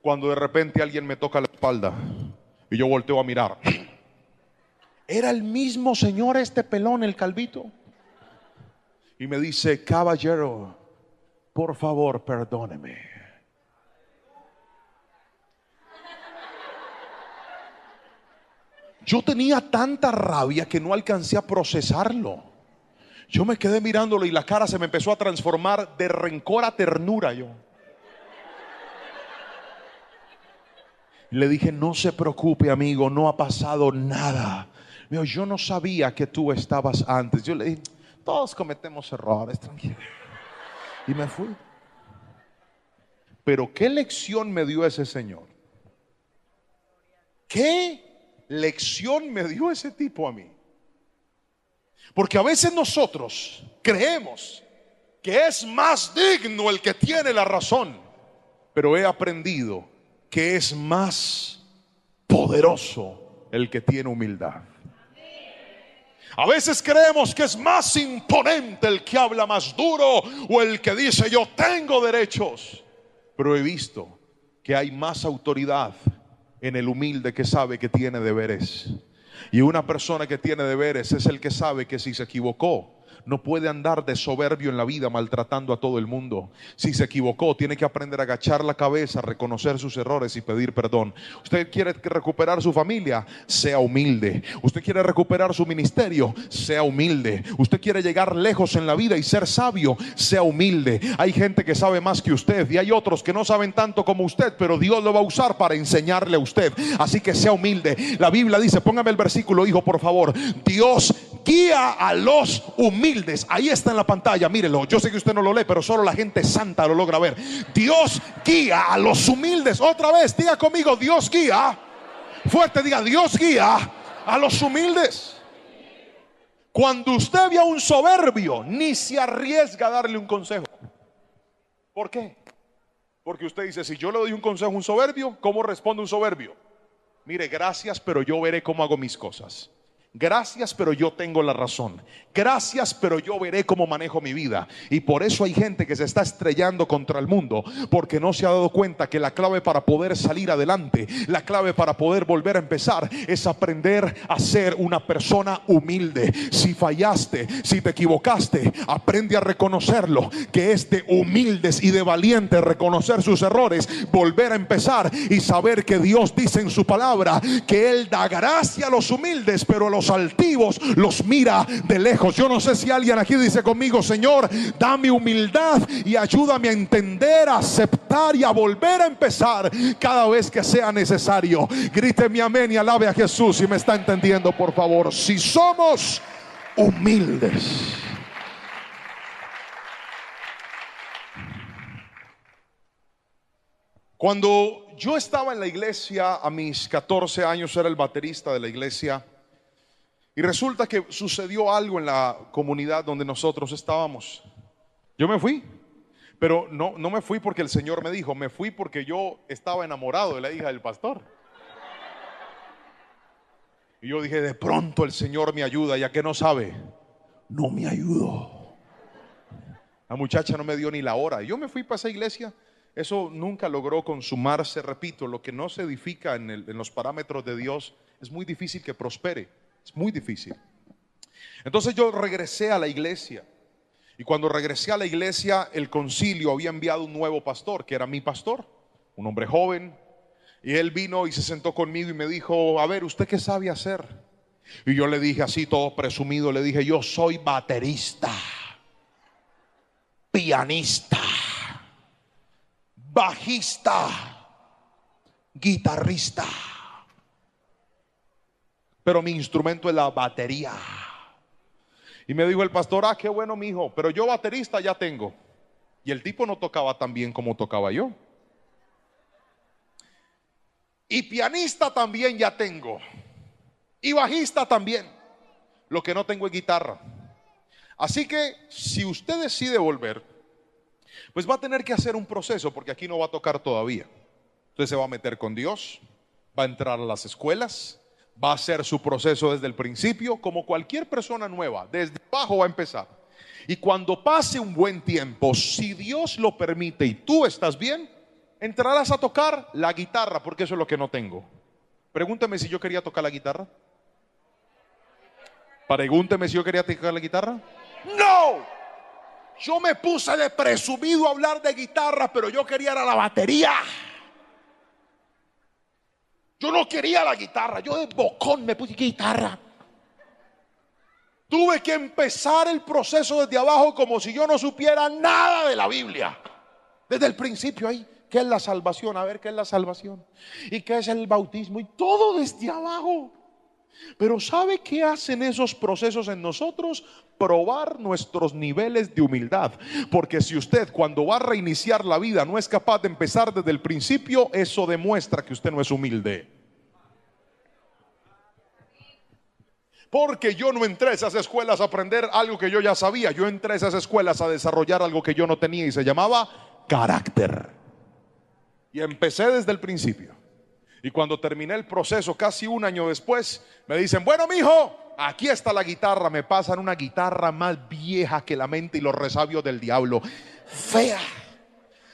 cuando de repente alguien me toca la espalda y yo volteo a mirar. Era el mismo señor, este pelón, el calvito, y me dice: caballero, por favor, perdóneme. Yo tenía tanta rabia que no alcancé a procesarlo. Yo me quedé mirándolo y la cara se me empezó a transformar de rencor a ternura. Yo le dije: no se preocupe, amigo, no ha pasado nada. Yo no sabía que tú estabas antes. Yo le dije: todos cometemos errores, tranquilo. Y me fui. Pero qué lección me dio ese señor. Qué lección me dio ese tipo a mí. Porque a veces nosotros creemos que es más digno el que tiene la razón, pero he aprendido que es más poderoso el que tiene humildad. A veces creemos que es más imponente el que habla más duro o el que dice: yo tengo derechos. Pero he visto que hay más autoridad en el humilde que sabe que tiene deberes. Y una persona que tiene deberes es el que sabe que si se equivocó, no puede andar de soberbio en la vida maltratando a todo el mundo. Si se equivocó, tiene que aprender a agachar la cabeza, reconocer sus errores y pedir perdón. Usted quiere recuperar su familia, sea humilde. Usted quiere recuperar su ministerio, sea humilde. Usted quiere llegar lejos en la vida y ser sabio, sea humilde. Hay gente que sabe más que usted y hay otros que no saben tanto como usted, pero Dios lo va a usar para enseñarle a usted. Así que sea humilde. La Biblia dice, póngame el versículo, hijo, por favor. Dios guía a los humildes. Ahí está en la pantalla, mírelo. Yo sé que usted no lo lee, pero solo la gente santa lo logra ver. Dios guía a los humildes. Otra vez, diga conmigo, Dios guía. Fuerte, diga, Dios guía a los humildes. Cuando usted ve a un soberbio, ni se arriesga a darle un consejo. ¿Por qué? Porque usted dice, si yo le doy un consejo a un soberbio, ¿cómo responde un soberbio? Mire, gracias, pero yo veré cómo hago mis cosas. Gracias, pero yo tengo la razón. Gracias, pero yo veré cómo manejo mi vida. Y por eso hay gente que se está estrellando contra el mundo, porque no se ha dado cuenta que la clave para poder salir adelante, la clave para poder volver a empezar, es aprender a ser una persona humilde. Si fallaste, si te equivocaste, aprende a reconocerlo, que es de humildes y de valientes reconocer sus errores, volver a empezar y saber que Dios dice en su palabra que Él da gracia a los humildes, pero a los altivos los mira de lejos. Yo no sé si alguien aquí dice conmigo, Señor, dame humildad y ayúdame a entender, a aceptar y a volver a empezar cada vez que sea necesario. Gríteme amén y alabe a Jesús si me está entendiendo, por favor. Si somos humildes. Cuando yo estaba en la iglesia, a mis 14 años, era el baterista de la iglesia. Y resulta que sucedió algo en la comunidad donde nosotros estábamos. Yo me fui, pero no me fui porque el Señor me dijo, me fui porque yo estaba enamorado de la hija del pastor. Y yo dije, de pronto el Señor me ayuda, ya que no sabe, no me ayudó. La muchacha no me dio ni la hora. Yo me fui para esa iglesia. Eso nunca logró consumarse. Repito, lo que no se edifica en los parámetros de Dios es muy difícil que prospere. Es muy difícil. Entonces yo regresé a la iglesia. Y cuando regresé a la iglesia, el concilio había enviado un nuevo pastor, que era mi pastor, un hombre joven. Y él vino y se sentó conmigo y me dijo, a ver, ¿usted qué sabe hacer? Y yo le dije así, todo presumido, le dije, yo soy baterista, pianista, bajista, guitarrista, pero mi instrumento es la batería. Y me dijo el pastor, qué bueno, mi hijo, pero yo baterista ya tengo. Y el tipo no tocaba tan bien como tocaba yo. Y pianista también ya tengo. Y bajista también. Lo que no tengo es guitarra. Así que si usted decide volver, pues va a tener que hacer un proceso, porque aquí no va a tocar todavía. Usted se va a meter con Dios, va a entrar a las escuelas, va a hacer su proceso desde el principio, como cualquier persona nueva, desde abajo va a empezar. Y cuando pase un buen tiempo, si Dios lo permite y tú estás bien, entrarás a tocar la guitarra, porque eso es lo que no tengo. Pregúnteme si yo quería tocar la guitarra. Pregúnteme si yo quería tocar la guitarra. ¡No! Yo me puse de presumido a hablar de guitarra, pero yo quería la batería. Yo no quería la guitarra, yo de bocón me puse guitarra. Tuve que empezar el proceso desde abajo como si yo no supiera nada de la Biblia. Desde el principio ahí, ¿qué es la salvación? A ver, ¿qué es la salvación? ¿Y qué es el bautismo? Y todo desde abajo. Pero ¿sabe qué hacen esos procesos en nosotros? Probar nuestros niveles de humildad. Porque si usted cuando va a reiniciar la vida no es capaz de empezar desde el principio, eso demuestra que usted no es humilde. Porque yo no entré a esas escuelas a aprender algo que yo ya sabía. Yo entré a esas escuelas a desarrollar algo que yo no tenía y se llamaba carácter. Y empecé desde el principio. Y cuando terminé el proceso, casi un año después, me dicen, bueno, mijo, aquí está la guitarra. Me pasan una guitarra más vieja que la mente y los resabios del diablo. Fea,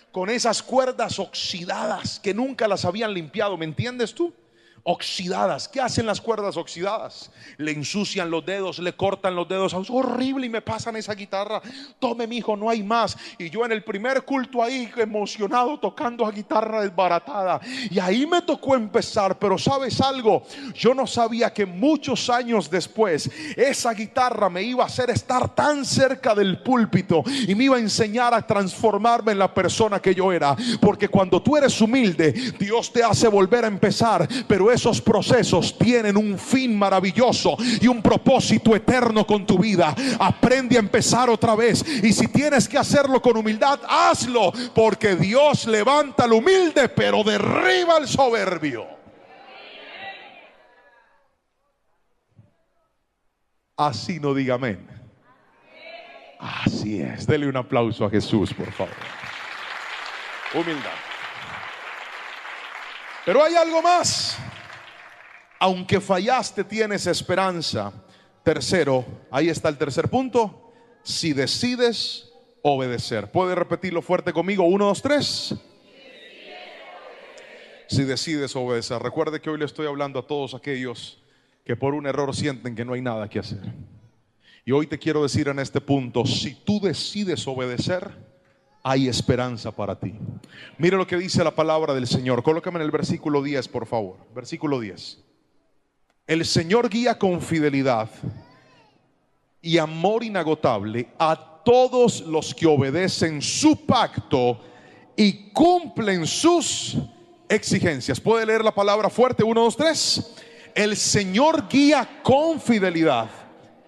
con esas cuerdas oxidadas que nunca las habían limpiado, ¿me entiendes tú? oxidadas. ¿Qué hacen las cuerdas oxidadas? Le ensucian los dedos, le cortan los dedos. Es horrible y me pasan esa guitarra. Tome, mijo, no hay más. Y yo en el primer culto ahí emocionado tocando a guitarra desbaratada. Y ahí me tocó empezar. Pero ¿sabes algo? Yo no sabía que muchos años después esa guitarra me iba a hacer estar tan cerca del púlpito y me iba a enseñar a transformarme en la persona que yo era. Porque cuando tú eres humilde, Dios te hace volver a empezar. Pero esos procesos tienen un fin maravilloso y un propósito eterno con tu vida. Aprende a empezar otra vez, y si tienes que hacerlo con humildad, hazlo, porque Dios levanta al humilde pero derriba al soberbio. Así no diga amén. Así es. Dele un aplauso a Jesús, por favor. Humildad. Pero hay algo más. Aunque fallaste, tienes esperanza. Tercero, ahí está el tercer punto. Si decides obedecer. ¿Puede repetirlo fuerte conmigo? 1, 2, 3. Si decides obedecer. Recuerde que hoy le estoy hablando a todos aquellos que por un error sienten que no hay nada que hacer. Y hoy te quiero decir en este punto, si tú decides obedecer, hay esperanza para ti. Mire lo que dice la palabra del Señor. Colócame en el versículo 10, por favor. Versículo 10. El Señor guía con fidelidad y amor inagotable a todos los que obedecen su pacto y cumplen sus exigencias. ¿Puede leer la palabra fuerte? 1, 2, 3. El Señor guía con fidelidad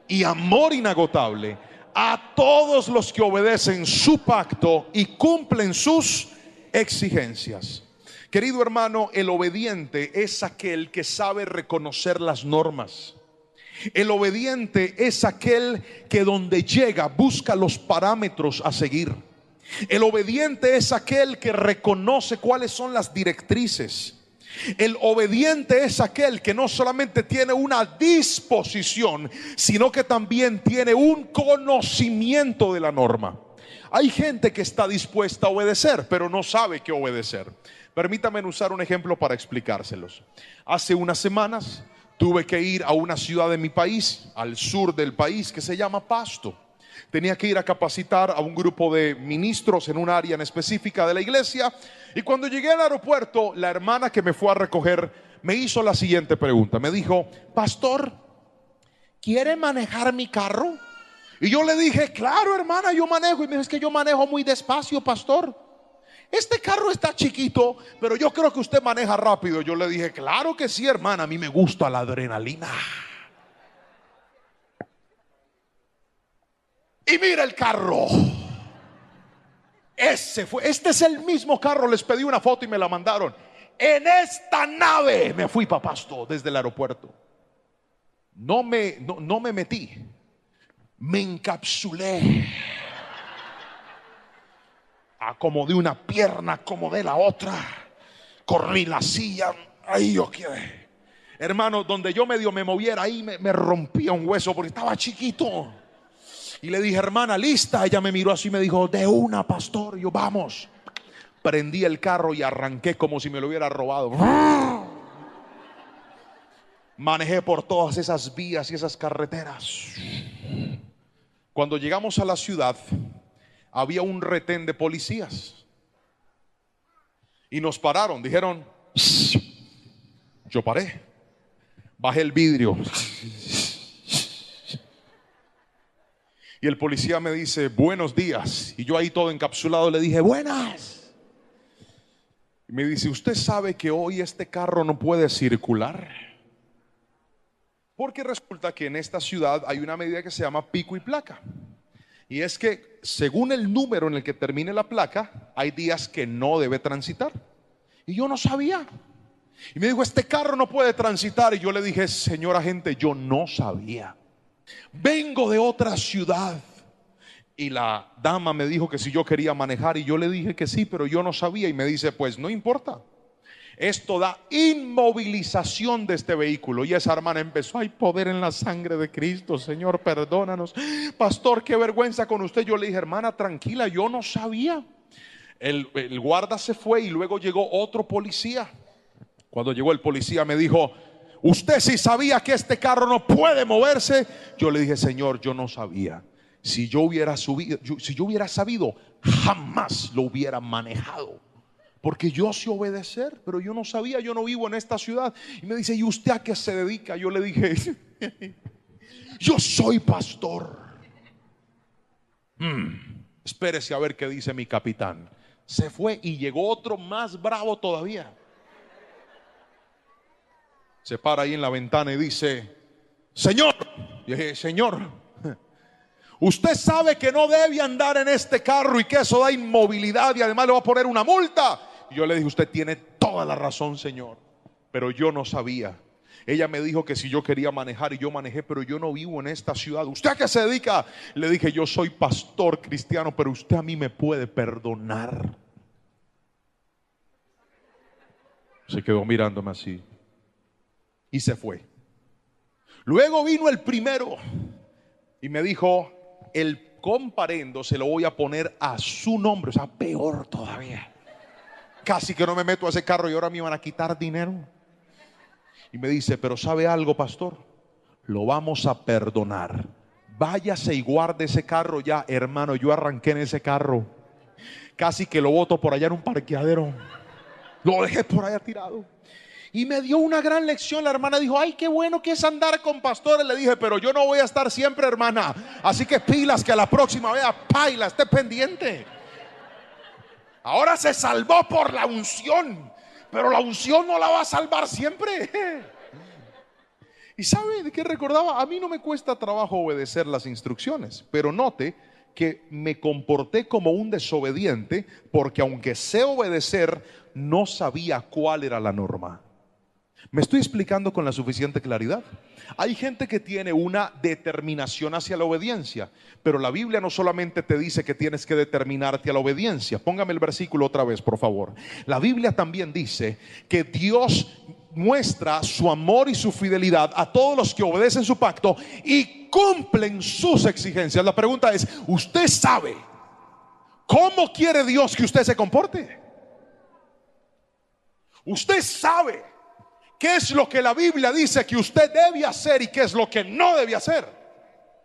y amor inagotable a todos los que obedecen su pacto y cumplen sus exigencias. Querido hermano, el obediente es aquel que sabe reconocer las normas. El obediente es aquel que donde llega busca los parámetros a seguir. El obediente es aquel que reconoce cuáles son las directrices. El obediente es aquel que no solamente tiene una disposición, sino que también tiene un conocimiento de la norma. Hay gente que está dispuesta a obedecer, pero no sabe qué obedecer. Permítanme usar un ejemplo para explicárselos. Hace unas semanas tuve que ir a una ciudad de mi país, al sur del país, que se llama Pasto. Tenía que ir a capacitar a un grupo de ministros en un área en específica de la iglesia. Y cuando llegué al aeropuerto, la hermana que me fue a recoger me hizo la siguiente pregunta. Me dijo: pastor, ¿quiere manejar mi carro? Y yo le dije: claro, hermana, yo manejo. Y me dijo: es que yo manejo muy despacio, pastor. Este carro está chiquito, pero yo creo que usted maneja rápido. Yo le dije: claro que sí, hermana, a mí me gusta la adrenalina. Y mira el carro. Este es el mismo carro. Les pedí una foto y me la mandaron. En esta nave me fui para Pasto desde el aeropuerto. No me metí, me encapsulé. Acomodé una pierna, acomodé la otra, corrí la silla. Ahí yo quedé. Hermano, donde yo medio me moviera, ahí me rompía un hueso porque estaba chiquito. Y le dije: hermana, ¿lista? Ella me miró así y me dijo: de una, pastor. Y yo: vamos. Prendí el carro y arranqué como si me lo hubiera robado. Manejé por todas esas vías y esas carreteras. Cuando llegamos a la ciudad, había un retén de policías y nos pararon. Dijeron: yo paré, bajé el vidrio. Y el policía me dice: buenos días. Y yo ahí todo encapsulado le dije: buenas. Y me dice: ¿usted sabe que hoy este carro no puede circular? Porque resulta que en esta ciudad hay una medida que se llama pico y placa. Y es que según el número en el que termine la placa, hay días que no debe transitar. Y yo no sabía. Y me dijo: este carro no puede transitar. Y yo le dije: señor agente, yo no sabía. Vengo de otra ciudad. Y la dama me dijo que si yo quería manejar, y yo le dije que sí, pero yo no sabía. Y me dice: pues no importa, esto da inmovilización de este vehículo. Y esa hermana empezó: hay poder en la sangre de Cristo, Señor, perdónanos. Pastor, qué vergüenza con usted. Yo le dije: hermana, tranquila, yo no sabía. El guarda se fue y luego llegó otro policía. Cuando llegó el policía me dijo: ¿usted sí sabía que este carro no puede moverse? Yo le dije: Señor, yo no sabía. Si yo hubiera sabido, jamás lo hubiera manejado. Porque yo sé obedecer, pero yo no sabía, yo no vivo en esta ciudad. Y me dice: ¿y usted a qué se dedica? Yo le dije: yo soy pastor. Espérese a ver qué dice mi capitán. Se fue y llegó otro más bravo todavía. Se para ahí en la ventana y dice: Señor. Y dije: Señor, usted sabe que no debe andar en este carro y que eso da inmovilidad y además le va a poner una multa. Y yo le dije: usted tiene toda la razón, Señor, pero yo no sabía. Ella me dijo que si yo quería manejar y yo manejé, pero yo no vivo en esta ciudad. ¿Usted a qué se dedica? Le dije: yo soy pastor cristiano, pero usted a mí me puede perdonar. Se quedó mirándome así y se fue. Luego vino el primero y me dijo: el comparendo se lo voy a poner a su nombre. O sea, peor todavía. Casi que no me meto a ese carro y ahora me iban a quitar dinero. Y me dice: pero ¿sabe algo, pastor? Lo vamos a perdonar. Váyase y guarde ese carro ya. Hermano, yo arranqué en ese carro. Casi que lo boto por allá en un parqueadero. Lo dejé por allá tirado. Y me dio una gran lección. La hermana dijo: ay, qué bueno que es andar con pastores. Le dije: pero yo no voy a estar siempre, hermana. Así que pilas, que a la próxima vea, paila, esté pendiente. Ahora se salvó por la unción, pero la unción no la va a salvar siempre. ¿Y sabe de qué recordaba? A mí no me cuesta trabajo obedecer las instrucciones, pero note que me comporté como un desobediente, porque aunque sé obedecer, no sabía cuál era la norma. ¿Me estoy explicando con la suficiente claridad? Hay gente que tiene una determinación hacia la obediencia, pero la Biblia no solamente te dice que tienes que determinarte a la obediencia. Póngame el versículo otra vez, por favor. La Biblia también dice que Dios muestra su amor y su fidelidad a todos los que obedecen su pacto y cumplen sus exigencias. La pregunta es: ¿usted sabe cómo quiere Dios que usted se comporte? ¿Usted sabe qué es lo que la Biblia dice que usted debe hacer y qué es lo que no debe hacer?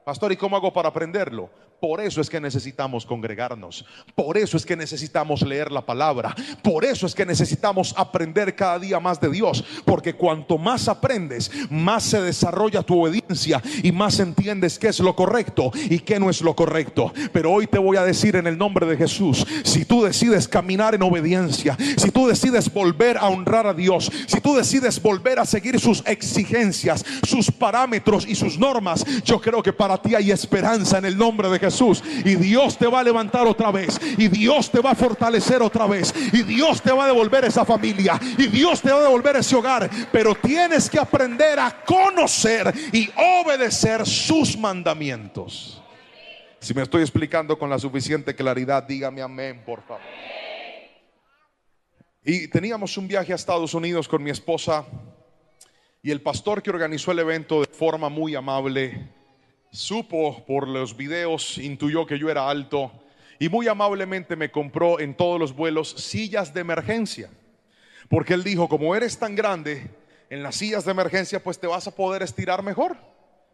Pastor, ¿y cómo hago para aprenderlo? Por eso es que necesitamos congregarnos. Por eso es que necesitamos leer la palabra. Por eso es que necesitamos aprender cada día más de Dios. Porque cuanto más aprendes, más se desarrolla tu obediencia y más entiendes qué es lo correcto y qué no es lo correcto. Pero hoy te voy a decir en el nombre de Jesús: si tú decides caminar en obediencia, si tú decides volver a honrar a Dios, si tú decides volver a seguir sus exigencias, sus parámetros y sus normas, yo creo que para ti hay esperanza en el nombre de Jesús. Y Dios te va a levantar otra vez, y Dios te va a fortalecer otra vez, y Dios te va a devolver esa familia, y Dios te va a devolver ese hogar. Pero tienes que aprender a conocer y obedecer sus mandamientos. Si me estoy explicando con la suficiente claridad, dígame amén, por favor. Y teníamos un viaje a Estados Unidos con mi esposa, y el pastor que organizó el evento, de forma muy amable, supo por los videos, intuyó que yo era alto y muy amablemente me compró en todos los vuelos sillas de emergencia, porque él dijo: como eres tan grande, en las sillas de emergencia pues te vas a poder estirar mejor.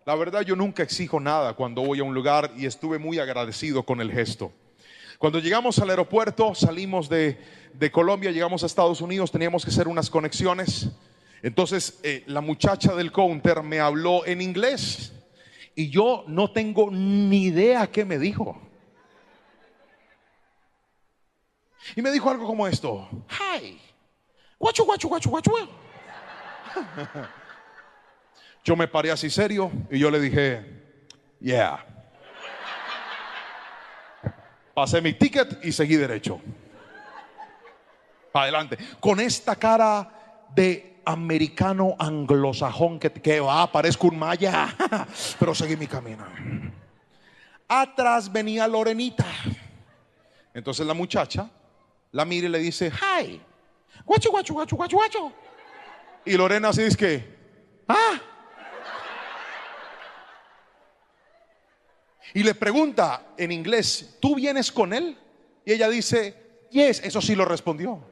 La verdad, yo nunca exijo nada cuando voy a un lugar, y estuve muy agradecido con el gesto. Cuando llegamos al aeropuerto, salimos de Colombia, llegamos a Estados Unidos, teníamos que hacer unas conexiones. Entonces la muchacha del counter me habló en inglés y yo no tengo ni idea qué me dijo. Y me dijo algo como esto: hi, guachu, guachu, guachu, guachu. Yo me paré así serio y yo le dije: yeah. Pasé mi ticket y seguí derecho adelante, con esta cara de americano anglosajón que va, parezco un maya. Pero seguí mi camino. Atrás venía Lorenita. Entonces la muchacha la mira y le dice: hi, guachu, guachu, guachu, guachu, guachu. Y Lorena así dice que: ah. Y le pregunta en inglés: ¿tú vienes con él? Y ella dice: yes. Eso sí lo respondió.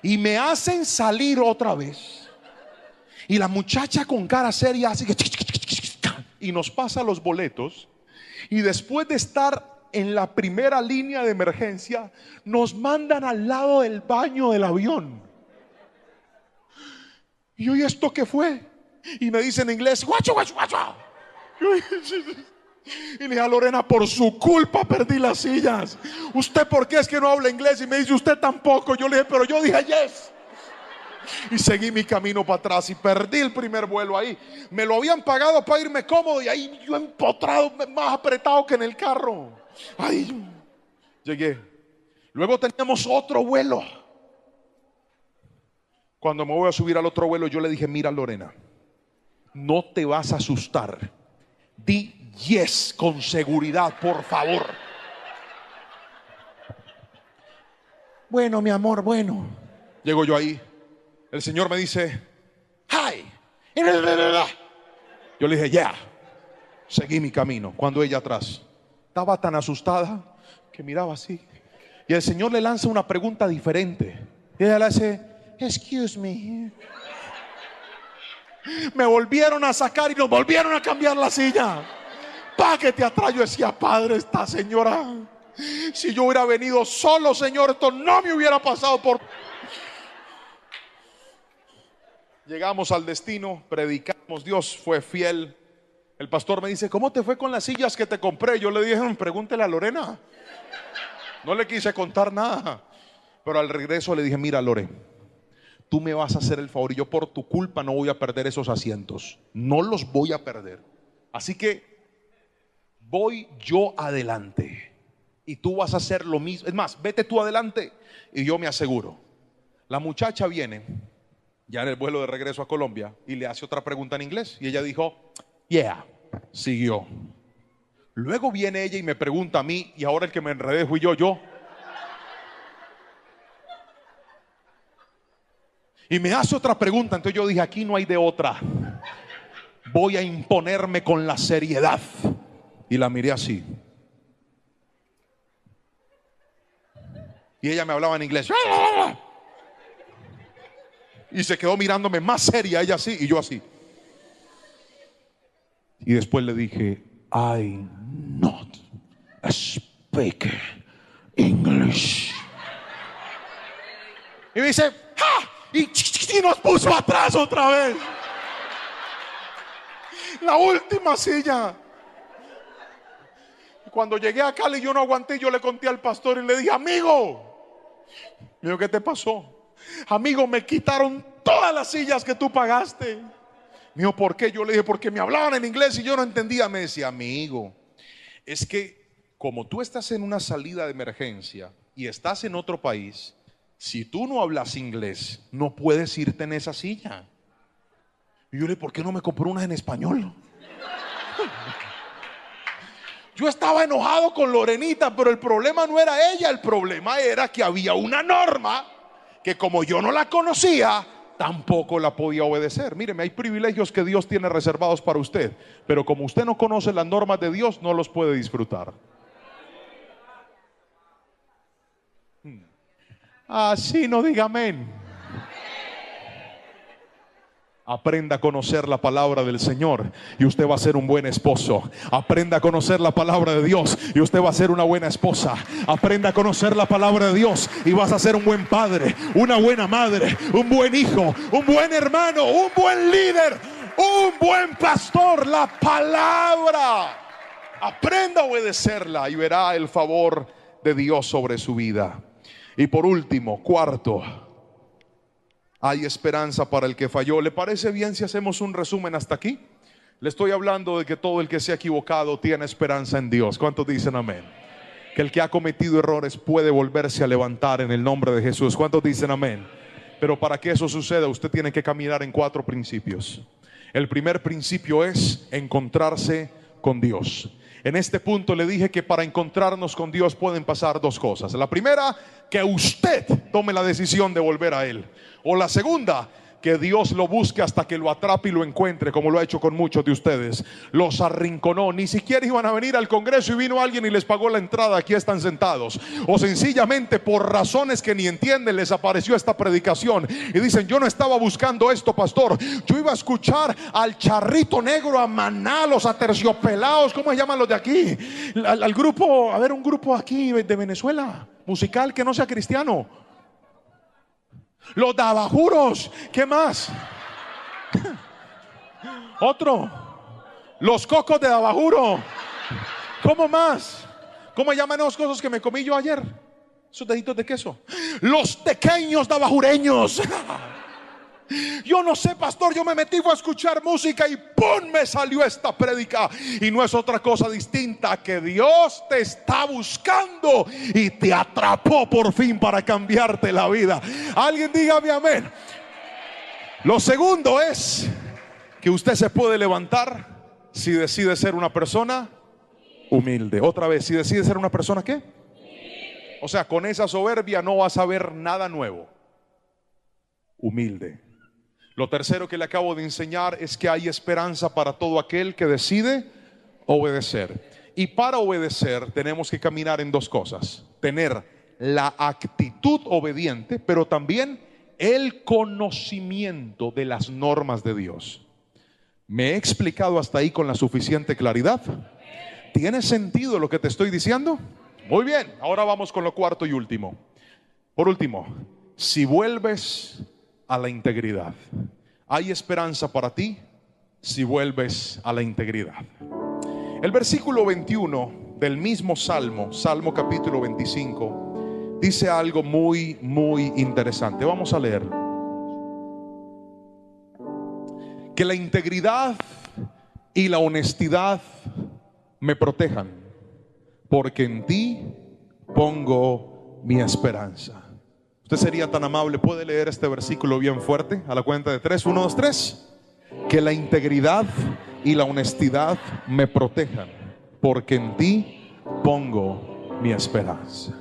Y me hacen salir otra vez. Y la muchacha con cara seria así que y nos pasa los boletos. Y después de estar en la primera línea de emergencia, nos mandan al lado del baño del avión. Y yo, ¿y esto qué fue? Y me dice en inglés, guacho, guacho, guacho. Y le dije a Lorena, por su culpa perdí las sillas. ¿Usted por qué es que no habla inglés? Y me dice, usted tampoco. Yo le dije, pero yo dije yes. Y seguí mi camino para atrás y perdí el primer vuelo ahí. Me lo habían pagado para irme cómodo y ahí yo empotrado, más apretado que en el carro. Ahí llegué. Luego teníamos otro vuelo. Cuando me voy a subir al otro vuelo, yo le dije, mira Lorena, no te vas a asustar. Di yes con seguridad, por favor. Bueno, mi amor, bueno. Llego yo ahí. El Señor me dice, hi. Yo le dije, yeah. Seguí mi camino. Cuando ella atrás estaba tan asustada que miraba así. Y el Señor le lanza una pregunta diferente. Y ella le hace, excuse me. Me volvieron a sacar y nos volvieron a cambiar la silla. Páguete atrás. Yo decía, Padre, esta señora, si yo hubiera venido solo, Señor, esto no me hubiera pasado por... Llegamos al destino, predicamos, Dios fue fiel. El pastor me dice, ¿cómo te fue con las sillas que te compré? Yo le dije, pregúntele a Lorena. No le quise contar nada. Pero al regreso le dije, mira Lore, tú me vas a hacer el favor y yo por tu culpa no voy a perder esos asientos. No los voy a perder. Así que voy yo adelante y tú vas a hacer lo mismo. Es más, vete tú adelante y yo me aseguro. La muchacha viene ya en el vuelo de regreso a Colombia y le hace otra pregunta en inglés y ella dijo, yeah. Siguió. Luego viene ella y me pregunta a mí y ahora el que me enredé fui yo. Y me hace otra pregunta. Entonces yo dije, aquí no hay de otra. Voy a imponerme con la seriedad. Y la miré así. Y ella me hablaba en inglés. Y se quedó mirándome más seria, ella así y yo así. Y después le dije, I not speak English. Y me dice, ¡ja! Y nos puso atrás otra vez. La última silla. Cuando llegué a Cali yo no aguanté, yo le conté al pastor y le dije, amigo. Me dijo, ¿qué te pasó? Amigo, me quitaron todas las sillas que tú pagaste. Me dijo, ¿por qué? Yo le dije, porque me hablaban en inglés y yo no entendía. Me decía, amigo, es que como tú estás en una salida de emergencia y estás en otro país, si tú no hablas inglés, no puedes irte en esa silla. Y yo le dije, ¿por qué no me compró unas en español? Yo estaba enojado con Lorenita, pero el problema no era ella, el problema era que había una norma que como yo no la conocía, tampoco la podía obedecer. Míreme, hay privilegios que Dios tiene reservados para usted, pero como usted no conoce las normas de Dios, no los puede disfrutar. Así no diga amén. Aprenda a conocer la palabra del Señor y usted va a ser un buen esposo. Aprenda a conocer la palabra de Dios y usted va a ser una buena esposa. Aprenda a conocer la palabra de Dios y vas a ser un buen padre, una buena madre, un buen hijo, un buen hermano, un buen líder, un buen pastor. La palabra, aprenda a obedecerla y verá el favor de Dios sobre su vida. Y por último, cuarto, hay esperanza para el que falló. ¿Le parece bien si hacemos un resumen hasta aquí? Le estoy hablando de que todo el que se ha equivocado tiene esperanza en Dios. ¿Cuántos dicen amén? Que el que ha cometido errores puede volverse a levantar en el nombre de Jesús. ¿Cuántos dicen amén? Pero para que eso suceda, usted tiene que caminar en 4 principios. El primer principio es encontrarse con Dios. En este punto le dije que para encontrarnos con Dios pueden pasar 2 cosas. La primera, que usted tome la decisión de volver a Él. O la segunda, que Dios lo busque hasta que lo atrape y lo encuentre, como lo ha hecho con muchos de ustedes. Los arrinconó, ni siquiera iban a venir al Congreso y vino alguien y les pagó la entrada. Aquí están sentados. O sencillamente por razones que ni entienden les apareció esta predicación y dicen: yo no estaba buscando esto, pastor, yo iba a escuchar al Charrito Negro, a Maná, los Aterciopelados, ¿cómo se llaman los de aquí? Al grupo, a ver, un grupo aquí de Venezuela, musical, que no sea cristiano. Los Dabajuros, ¿qué más? Otro, los Cocos de Dabajuro. ¿Cómo más? ¿Cómo llaman esos cosas que me comí yo ayer? Esos deditos de queso. Los pequeños dabajureños. Yo no sé, pastor, yo me metí a escuchar música y ¡pum! Me salió esta prédica. Y no es otra cosa distinta que Dios te está buscando y te atrapó por fin para cambiarte la vida. Alguien dígame amén. Lo segundo es que usted se puede levantar si decide ser una persona humilde. Otra vez, si decide ser una persona ¿qué? O sea, con esa soberbia no vas a ver nada nuevo. Humilde. Lo tercero que le acabo de enseñar es que hay esperanza para todo aquel que decide obedecer. Y para obedecer tenemos que caminar en dos cosas: tener la actitud obediente, pero también el conocimiento de las normas de Dios. ¿Me he explicado hasta ahí con la suficiente claridad? ¿Tiene sentido lo que te estoy diciendo? Muy bien, ahora vamos con lo cuarto y último. Por último, si vuelves a la integridad, hay esperanza para ti si vuelves a la integridad. El versículo 21 del mismo Salmo, Salmo capítulo 25, dice algo muy, muy interesante. Vamos a leerlo. Que la integridad y la honestidad me protejan, porque en ti pongo mi esperanza. Usted sería tan amable, puede leer este versículo bien fuerte a la cuenta de 3, 1, 2, 3. Que la integridad y la honestidad me protejan, porque en ti pongo mi esperanza.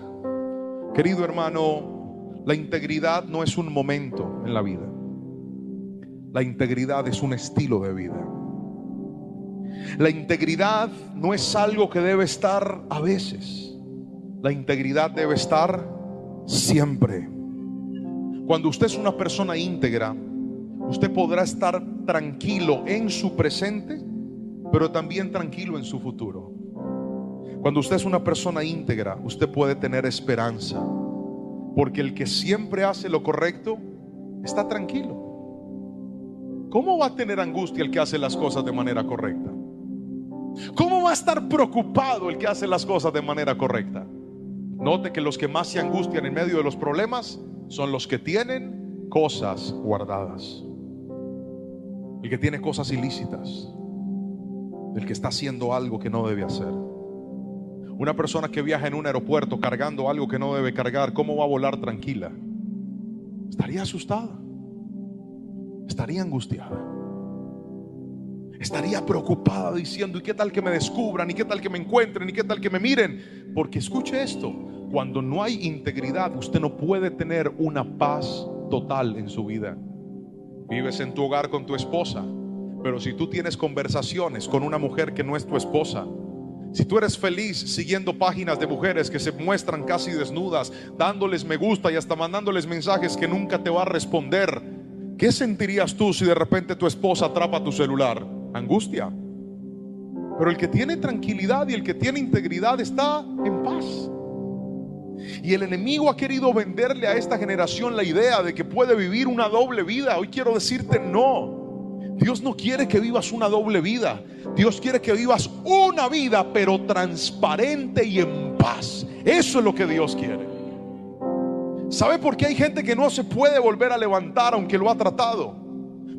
Querido hermano, la integridad no es un momento en la vida. La integridad es un estilo de vida. La integridad no es algo que debe estar a veces. La integridad debe estar siempre. Cuando usted es una persona íntegra, usted podrá estar tranquilo en su presente, pero también tranquilo en su futuro. Cuando usted es una persona íntegra, usted puede tener esperanza, porque el que siempre hace lo correcto está tranquilo. ¿Cómo va a tener angustia el que hace las cosas de manera correcta? ¿Cómo va a estar preocupado el que hace las cosas de manera correcta? Note que los que más se angustian en medio de los problemas son los que tienen cosas guardadas. El que tiene cosas ilícitas, el que está haciendo algo que no debe hacer. Una persona que viaja en un aeropuerto cargando algo que no debe cargar, ¿cómo va a volar tranquila? Estaría asustada, estaría angustiada, estaría preocupada diciendo: ¿y qué tal que me descubran? ¿Y qué tal que me encuentren? ¿Y qué tal que me miren? Porque escuche esto: cuando no hay integridad, usted no puede tener una paz total en su vida. Vives en tu hogar con tu esposa, pero si tú tienes conversaciones con una mujer que no es tu esposa, si tú eres feliz siguiendo páginas de mujeres que se muestran casi desnudas, dándoles me gusta y hasta mandándoles mensajes que nunca te va a responder, ¿qué sentirías tú si de repente tu esposa atrapa tu celular? Angustia. Pero el que tiene tranquilidad y el que tiene integridad está en paz. Y el enemigo ha querido venderle a esta generación la idea de que puede vivir una doble vida. Hoy quiero decirte: no. Dios no quiere que vivas una doble vida. Dios quiere que vivas una vida, pero transparente y en paz. Eso es lo que Dios quiere. ¿Sabe por qué hay gente que no se puede volver a levantar aunque lo ha tratado?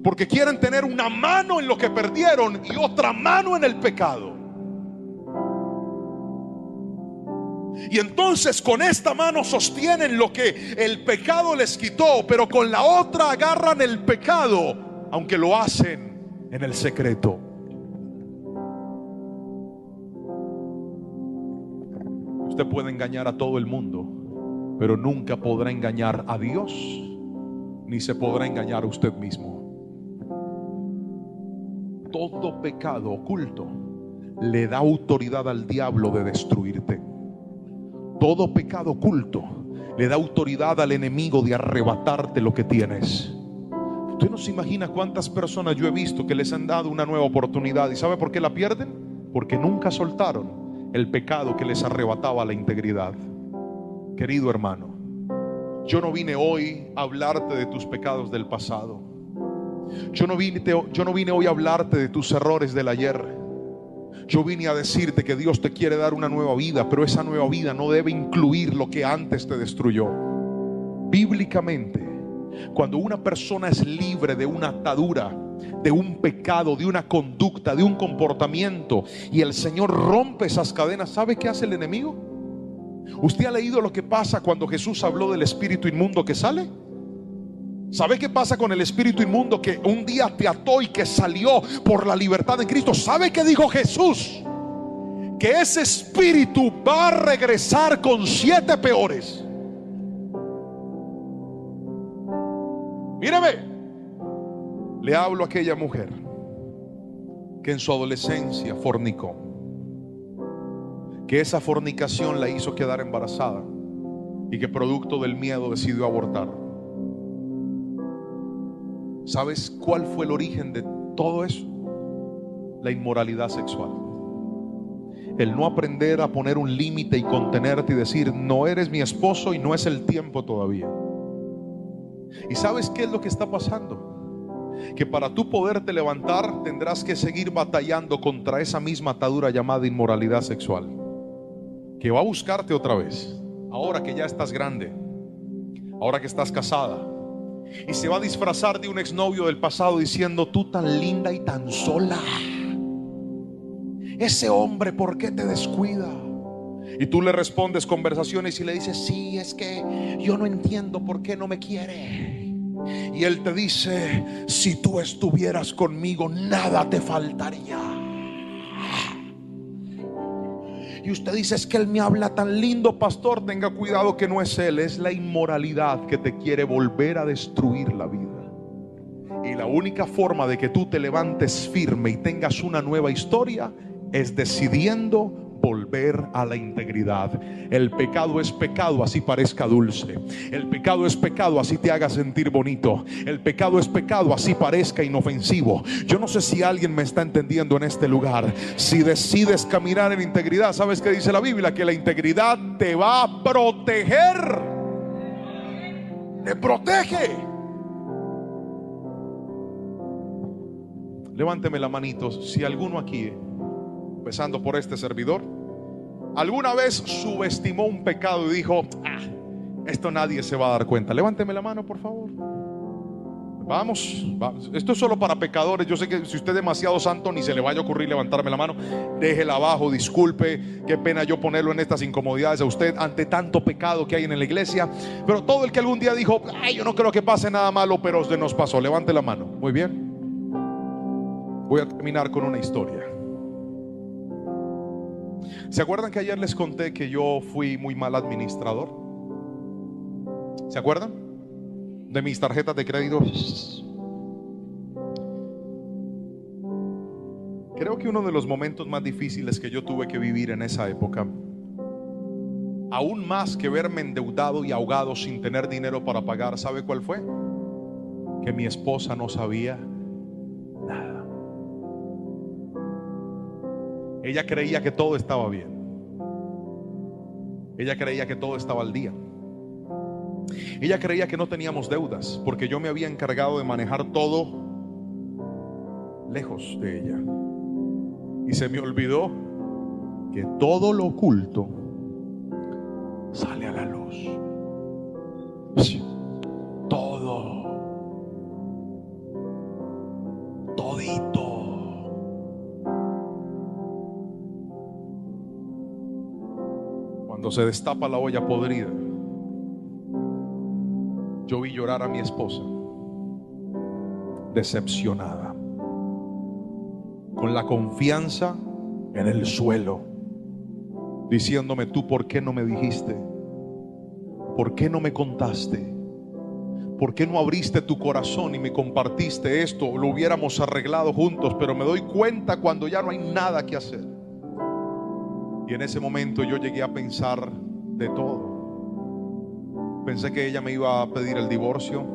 Porque quieren tener una mano en lo que perdieron y otra mano en el pecado. Y entonces con esta mano sostienen lo que el pecado les quitó, pero con la otra agarran el pecado, aunque lo hacen en el secreto. Usted puede engañar a todo el mundo, pero nunca podrá engañar a Dios ni se podrá engañar a usted mismo. Todo pecado oculto le da autoridad al diablo de destruirte. Todo pecado oculto le da autoridad al enemigo de arrebatarte lo que tienes. Usted no se imagina cuántas personas yo he visto que les han dado una nueva oportunidad. ¿Y sabe por qué la pierden? Porque nunca soltaron el pecado que les arrebataba la integridad. Querido hermano, yo no vine hoy a hablarte de tus pecados del pasado. Yo no vine hoy a hablarte de tus errores del ayer. Yo vine a decirte que Dios te quiere dar una nueva vida, pero esa nueva vida no debe incluir lo que antes te destruyó. Bíblicamente, cuando una persona es libre de una atadura, de un pecado, de una conducta, de un comportamiento, y el Señor rompe esas cadenas, ¿sabe qué hace el enemigo? ¿Usted ha leído lo que pasa cuando Jesús habló del espíritu inmundo que sale? ¿Sabe qué pasa con el espíritu inmundo que un día te ató y que salió por la libertad de Cristo? ¿Sabe qué dijo Jesús? Que ese espíritu va a regresar con 7 peores. Míreme, le hablo a aquella mujer que en su adolescencia fornicó, que esa fornicación la hizo quedar embarazada y que producto del miedo decidió abortar. ¿Sabes cuál fue el origen de todo eso? La inmoralidad sexual. El no aprender a poner un límite y contenerte y decir: no eres mi esposo y no es el tiempo todavía. ¿Y sabes qué es lo que está pasando? Que para tú poderte levantar tendrás que seguir batallando contra esa misma atadura llamada inmoralidad sexual, que va a buscarte otra vez, ahora que ya estás grande, ahora que estás casada. Y se va a disfrazar de un exnovio del pasado diciendo: tú tan linda y tan sola, ese hombre, ¿por qué te descuida? Y tú le respondes conversaciones y le dices: sí, es que yo no entiendo por qué no me quiere. Y él te dice: si tú estuvieras conmigo, nada te faltaría. Y usted dice: es que él me habla tan lindo, pastor. Tenga cuidado, que no es él, es la inmoralidad que te quiere volver a destruir la vida. Y la única forma de que tú te levantes firme y tengas una nueva historia es decidiendo volver a la integridad. El pecado es pecado, así parezca dulce. El pecado es pecado, así te haga sentir bonito. El pecado es pecado, así parezca inofensivo. Yo no sé si alguien me está entendiendo en este lugar. Si decides caminar en integridad, ¿sabes qué dice la Biblia? Que la integridad te va a proteger. Te protege. Levánteme la manito si alguno aquí, empezando por este servidor, alguna vez subestimó un pecado y dijo: esto nadie se va a dar cuenta. Levánteme la mano, por favor. Vamos. Esto es solo para pecadores. Yo sé que si usted es demasiado santo, ni se le vaya a ocurrir levantarme la mano. Déjela abajo, disculpe. Qué pena yo ponerlo en estas incomodidades a usted ante tanto pecado que hay en la iglesia. Pero todo el que algún día dijo: yo no creo que pase nada malo, pero se nos pasó, levante la mano. Muy bien. Voy a terminar con una historia. ¿Se acuerdan que ayer les conté que yo fui muy mal administrador? ¿Se acuerdan? De mis tarjetas de crédito. Creo que uno de los momentos más difíciles que yo tuve que vivir en esa época, aún más que verme endeudado y ahogado sin tener dinero para pagar, ¿sabe cuál fue? Que mi esposa no sabía nada. Ella creía que todo estaba bien. Ella creía que todo estaba al día. Ella creía que no teníamos deudas, porque yo me había encargado de manejar todo lejos de ella. Y se me olvidó que todo lo oculto sale a la luz. Todo, todito. Cuando se destapa la olla podrida, yo vi llorar a mi esposa, decepcionada, con la confianza en el suelo, diciéndome: ¿tú por qué no me dijiste? ¿Por qué no me contaste? ¿por qué no abriste tu corazón y me compartiste esto? Lo hubiéramos arreglado juntos, pero me doy cuenta cuando ya no hay nada que hacer. Y en ese momento yo llegué a pensar de todo. Pensé que ella me iba a pedir el divorcio.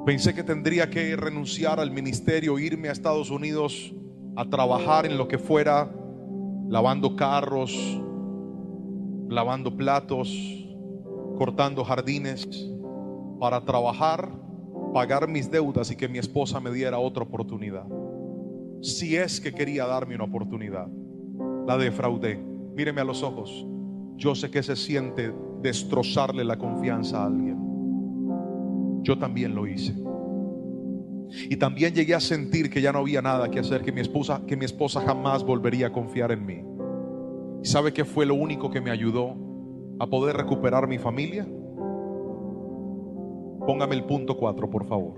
Pensé que tendría que renunciar al ministerio, irme a Estados Unidos a trabajar en lo que fuera, lavando carros, lavando platos, cortando jardines, para trabajar, pagar mis deudas y que mi esposa me diera otra oportunidad. Si es que quería darme una oportunidad, la defraudé. Míreme a los ojos. Yo sé que se siente destrozarle la confianza a alguien. Yo también lo hice. Y también llegué a sentir que ya no había nada que hacer, que mi esposa jamás volvería a confiar en mí. ¿Y sabe qué fue lo único que me ayudó a poder recuperar mi familia? Póngame el punto 4, por favor.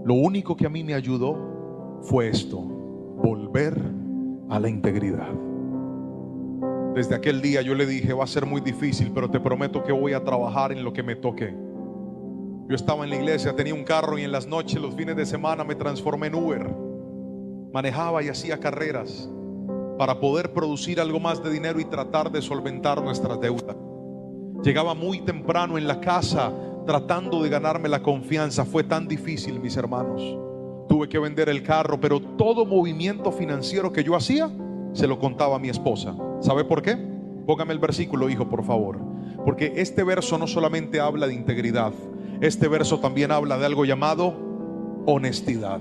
Lo único que a mí me ayudó fue esto: volver a la integridad. Desde aquel día yo le dije: va a ser muy difícil, pero te prometo que voy a trabajar en lo que me toque. Yo estaba en la iglesia, tenía un carro, y en las noches, los fines de semana, me transformé en Uber. Manejaba y hacía carreras para poder producir algo más de dinero y tratar de solventar nuestras deudas. Llegaba muy temprano en la casa tratando de ganarme la confianza. Fue tan difícil, mis hermanos. Tuve que vender el carro, pero todo movimiento financiero que yo hacía se lo contaba a mi esposa. ¿Sabe por qué? Póngame el versículo, hijo, por favor. Porque este verso no solamente habla de integridad, este verso también habla de algo llamado honestidad.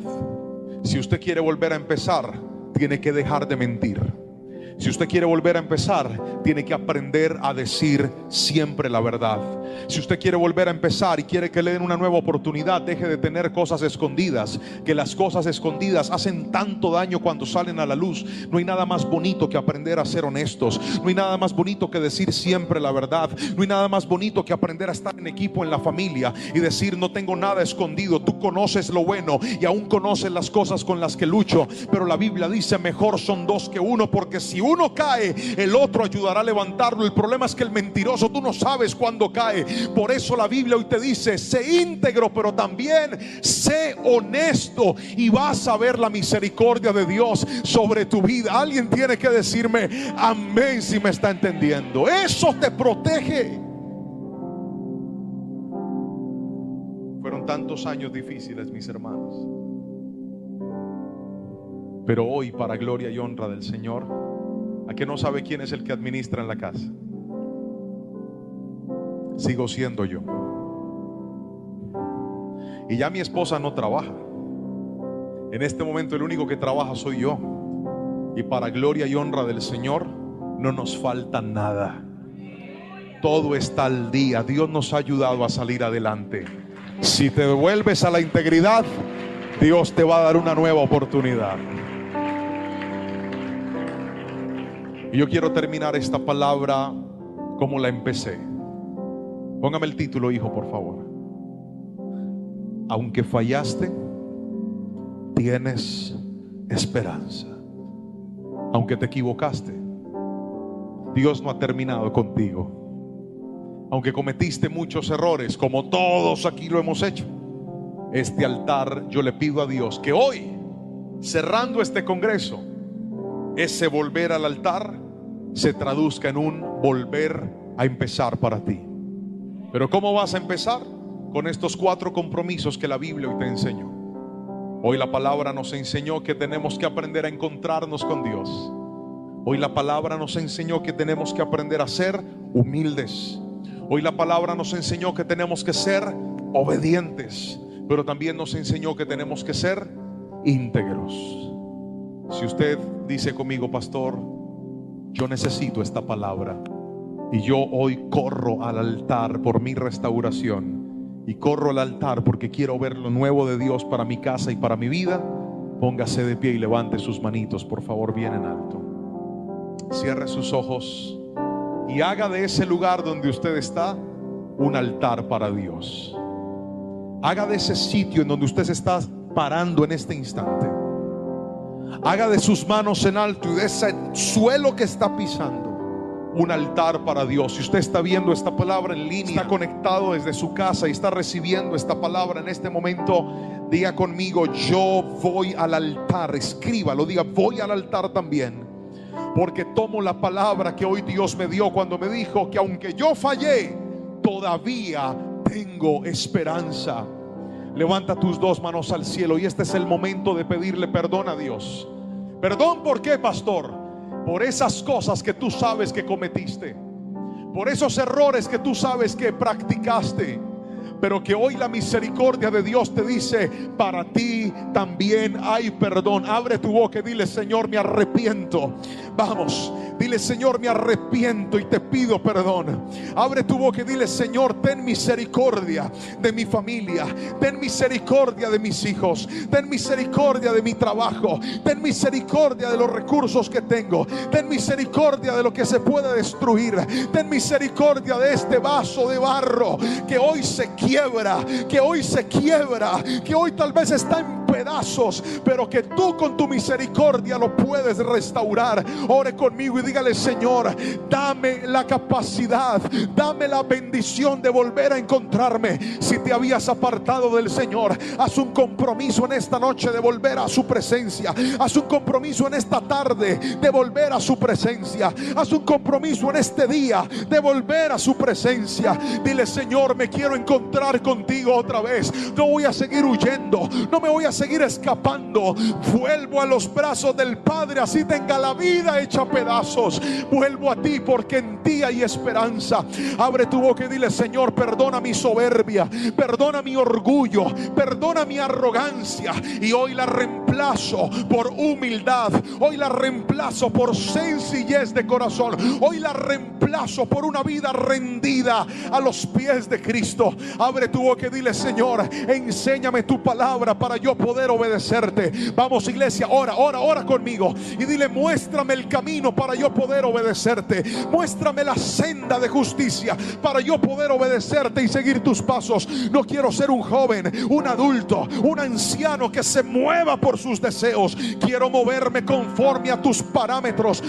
Si usted quiere volver a empezar, tiene que dejar de mentir. Si usted quiere volver a empezar, tiene que aprender a decir siempre la verdad. Si usted quiere volver a empezar y quiere que le den una nueva oportunidad, deje de tener cosas escondidas, que las cosas escondidas hacen tanto daño cuando salen a la luz. No hay nada más bonito que aprender a ser honestos. No hay nada más bonito que decir siempre la verdad. No hay nada más bonito que aprender a estar en equipo en la familia y decir: no tengo nada escondido. Tú conoces lo bueno y aún conoces las cosas con las que lucho. Pero la Biblia dice: mejor son dos que uno, porque si uno cae, el otro ayudará a levantarlo. El problema es que el mentiroso, tú no sabes cuándo cae. Por eso la Biblia hoy te dice: sé íntegro, pero también sé honesto, y vas a ver la misericordia de Dios sobre tu vida. Alguien tiene que decirme amén si me está entendiendo. Eso te protege. Fueron tantos años difíciles, mis hermanos, pero hoy, para gloria y honra del Señor, ¿a qué no sabe quién es el que administra en la casa? Sigo siendo yo. Y ya mi esposa no trabaja. En este momento el único que trabaja soy yo. Y para gloria y honra del Señor, no nos falta nada. Todo está al día. Dios nos ha ayudado a salir adelante. Si te devuelves a la integridad, Dios te va a dar una nueva oportunidad. Y yo quiero terminar esta palabra como la empecé. Póngame el título, hijo, por favor. Aunque fallaste, tienes esperanza. Aunque te equivocaste, Dios no ha terminado contigo. Aunque cometiste muchos errores, como todos aquí lo hemos hecho, este altar, yo le pido a Dios que hoy, cerrando este congreso, ese volver al altar se traduzca en un volver a empezar para ti. Pero ¿cómo vas a empezar? Con estos 4 compromisos que la Biblia hoy te enseñó. Hoy la palabra nos enseñó que tenemos que aprender a encontrarnos con Dios. Hoy la palabra nos enseñó que tenemos que aprender a ser humildes. Hoy la palabra nos enseñó que tenemos que ser obedientes, pero también nos enseñó que tenemos que ser íntegros. Si usted dice conmigo: pastor, yo necesito esta palabra, y yo hoy corro al altar por mi restauración, y corro al altar porque quiero ver lo nuevo de Dios para mi casa y para mi vida, póngase de pie y levante sus manitos, por favor, bien en alto. Cierre sus ojos y haga de ese lugar donde usted está un altar para Dios. Haga de ese sitio en donde usted se está parando en este instante, haga de sus manos en alto y de ese suelo que está pisando un altar para Dios. Si usted está viendo esta palabra en línea, está conectado desde su casa y está recibiendo esta palabra en este momento, diga conmigo: yo voy al altar. Escríbalo, diga: voy al altar también, porque tomo la palabra que hoy Dios me dio cuando me dijo que aunque yo fallé, todavía tengo esperanza. Levanta tus dos manos al cielo y este es el momento de pedirle perdón a Dios. Perdón, ¿por qué, pastor? Por esas cosas que tú sabes que cometiste, por esos errores que tú sabes que practicaste, pero que hoy la misericordia de Dios te dice: para ti también hay perdón. Abre tu boca y dile: Señor, me arrepiento. Vamos, dile: Señor, me arrepiento y te pido perdón. Abre tu boca y dile: Señor, ten misericordia de mi familia, ten misericordia de mis hijos, ten misericordia de mi trabajo, ten misericordia de los recursos que tengo, ten misericordia de lo que se puede destruir, ten misericordia de este vaso de barro que hoy se quiebra, que hoy se quiebra, que hoy tal vez está en pedazos, pero que tú con tu misericordia lo puedes restaurar. Ore conmigo y dígale: Señor, dame la capacidad, dame la bendición de volver a encontrarme. Si te habías apartado del Señor, haz un compromiso en esta noche de volver a su presencia. Haz un compromiso en esta tarde de volver a su presencia. Haz un compromiso en este día de volver a su presencia. Dile: Señor, me quiero encontrar contigo otra vez. No voy a seguir huyendo, no me voy a seguir escapando. Vuelvo a los brazos del Padre, así tenga la vida hecha pedazos. Vuelvo a ti porque en ti hay esperanza. Abre tu boca y dile: Señor, perdona mi soberbia, perdona mi orgullo, perdona mi arrogancia, y hoy la reemplazo por humildad, hoy la reemplazo por sencillez de corazón, hoy la reemplazo por una vida rendida a los pies de Cristo. Abre tu boca y dile: Señor, enséñame tu palabra para yo poder obedecerte. Vamos, iglesia, ora conmigo y dile: muéstrame el camino para yo poder obedecerte, muéstrame la senda de justicia para yo poder obedecerte y seguir tus pasos. No quiero ser un joven, un adulto, un anciano que se mueva por sus deseos. Quiero moverme conforme a tus parámetros.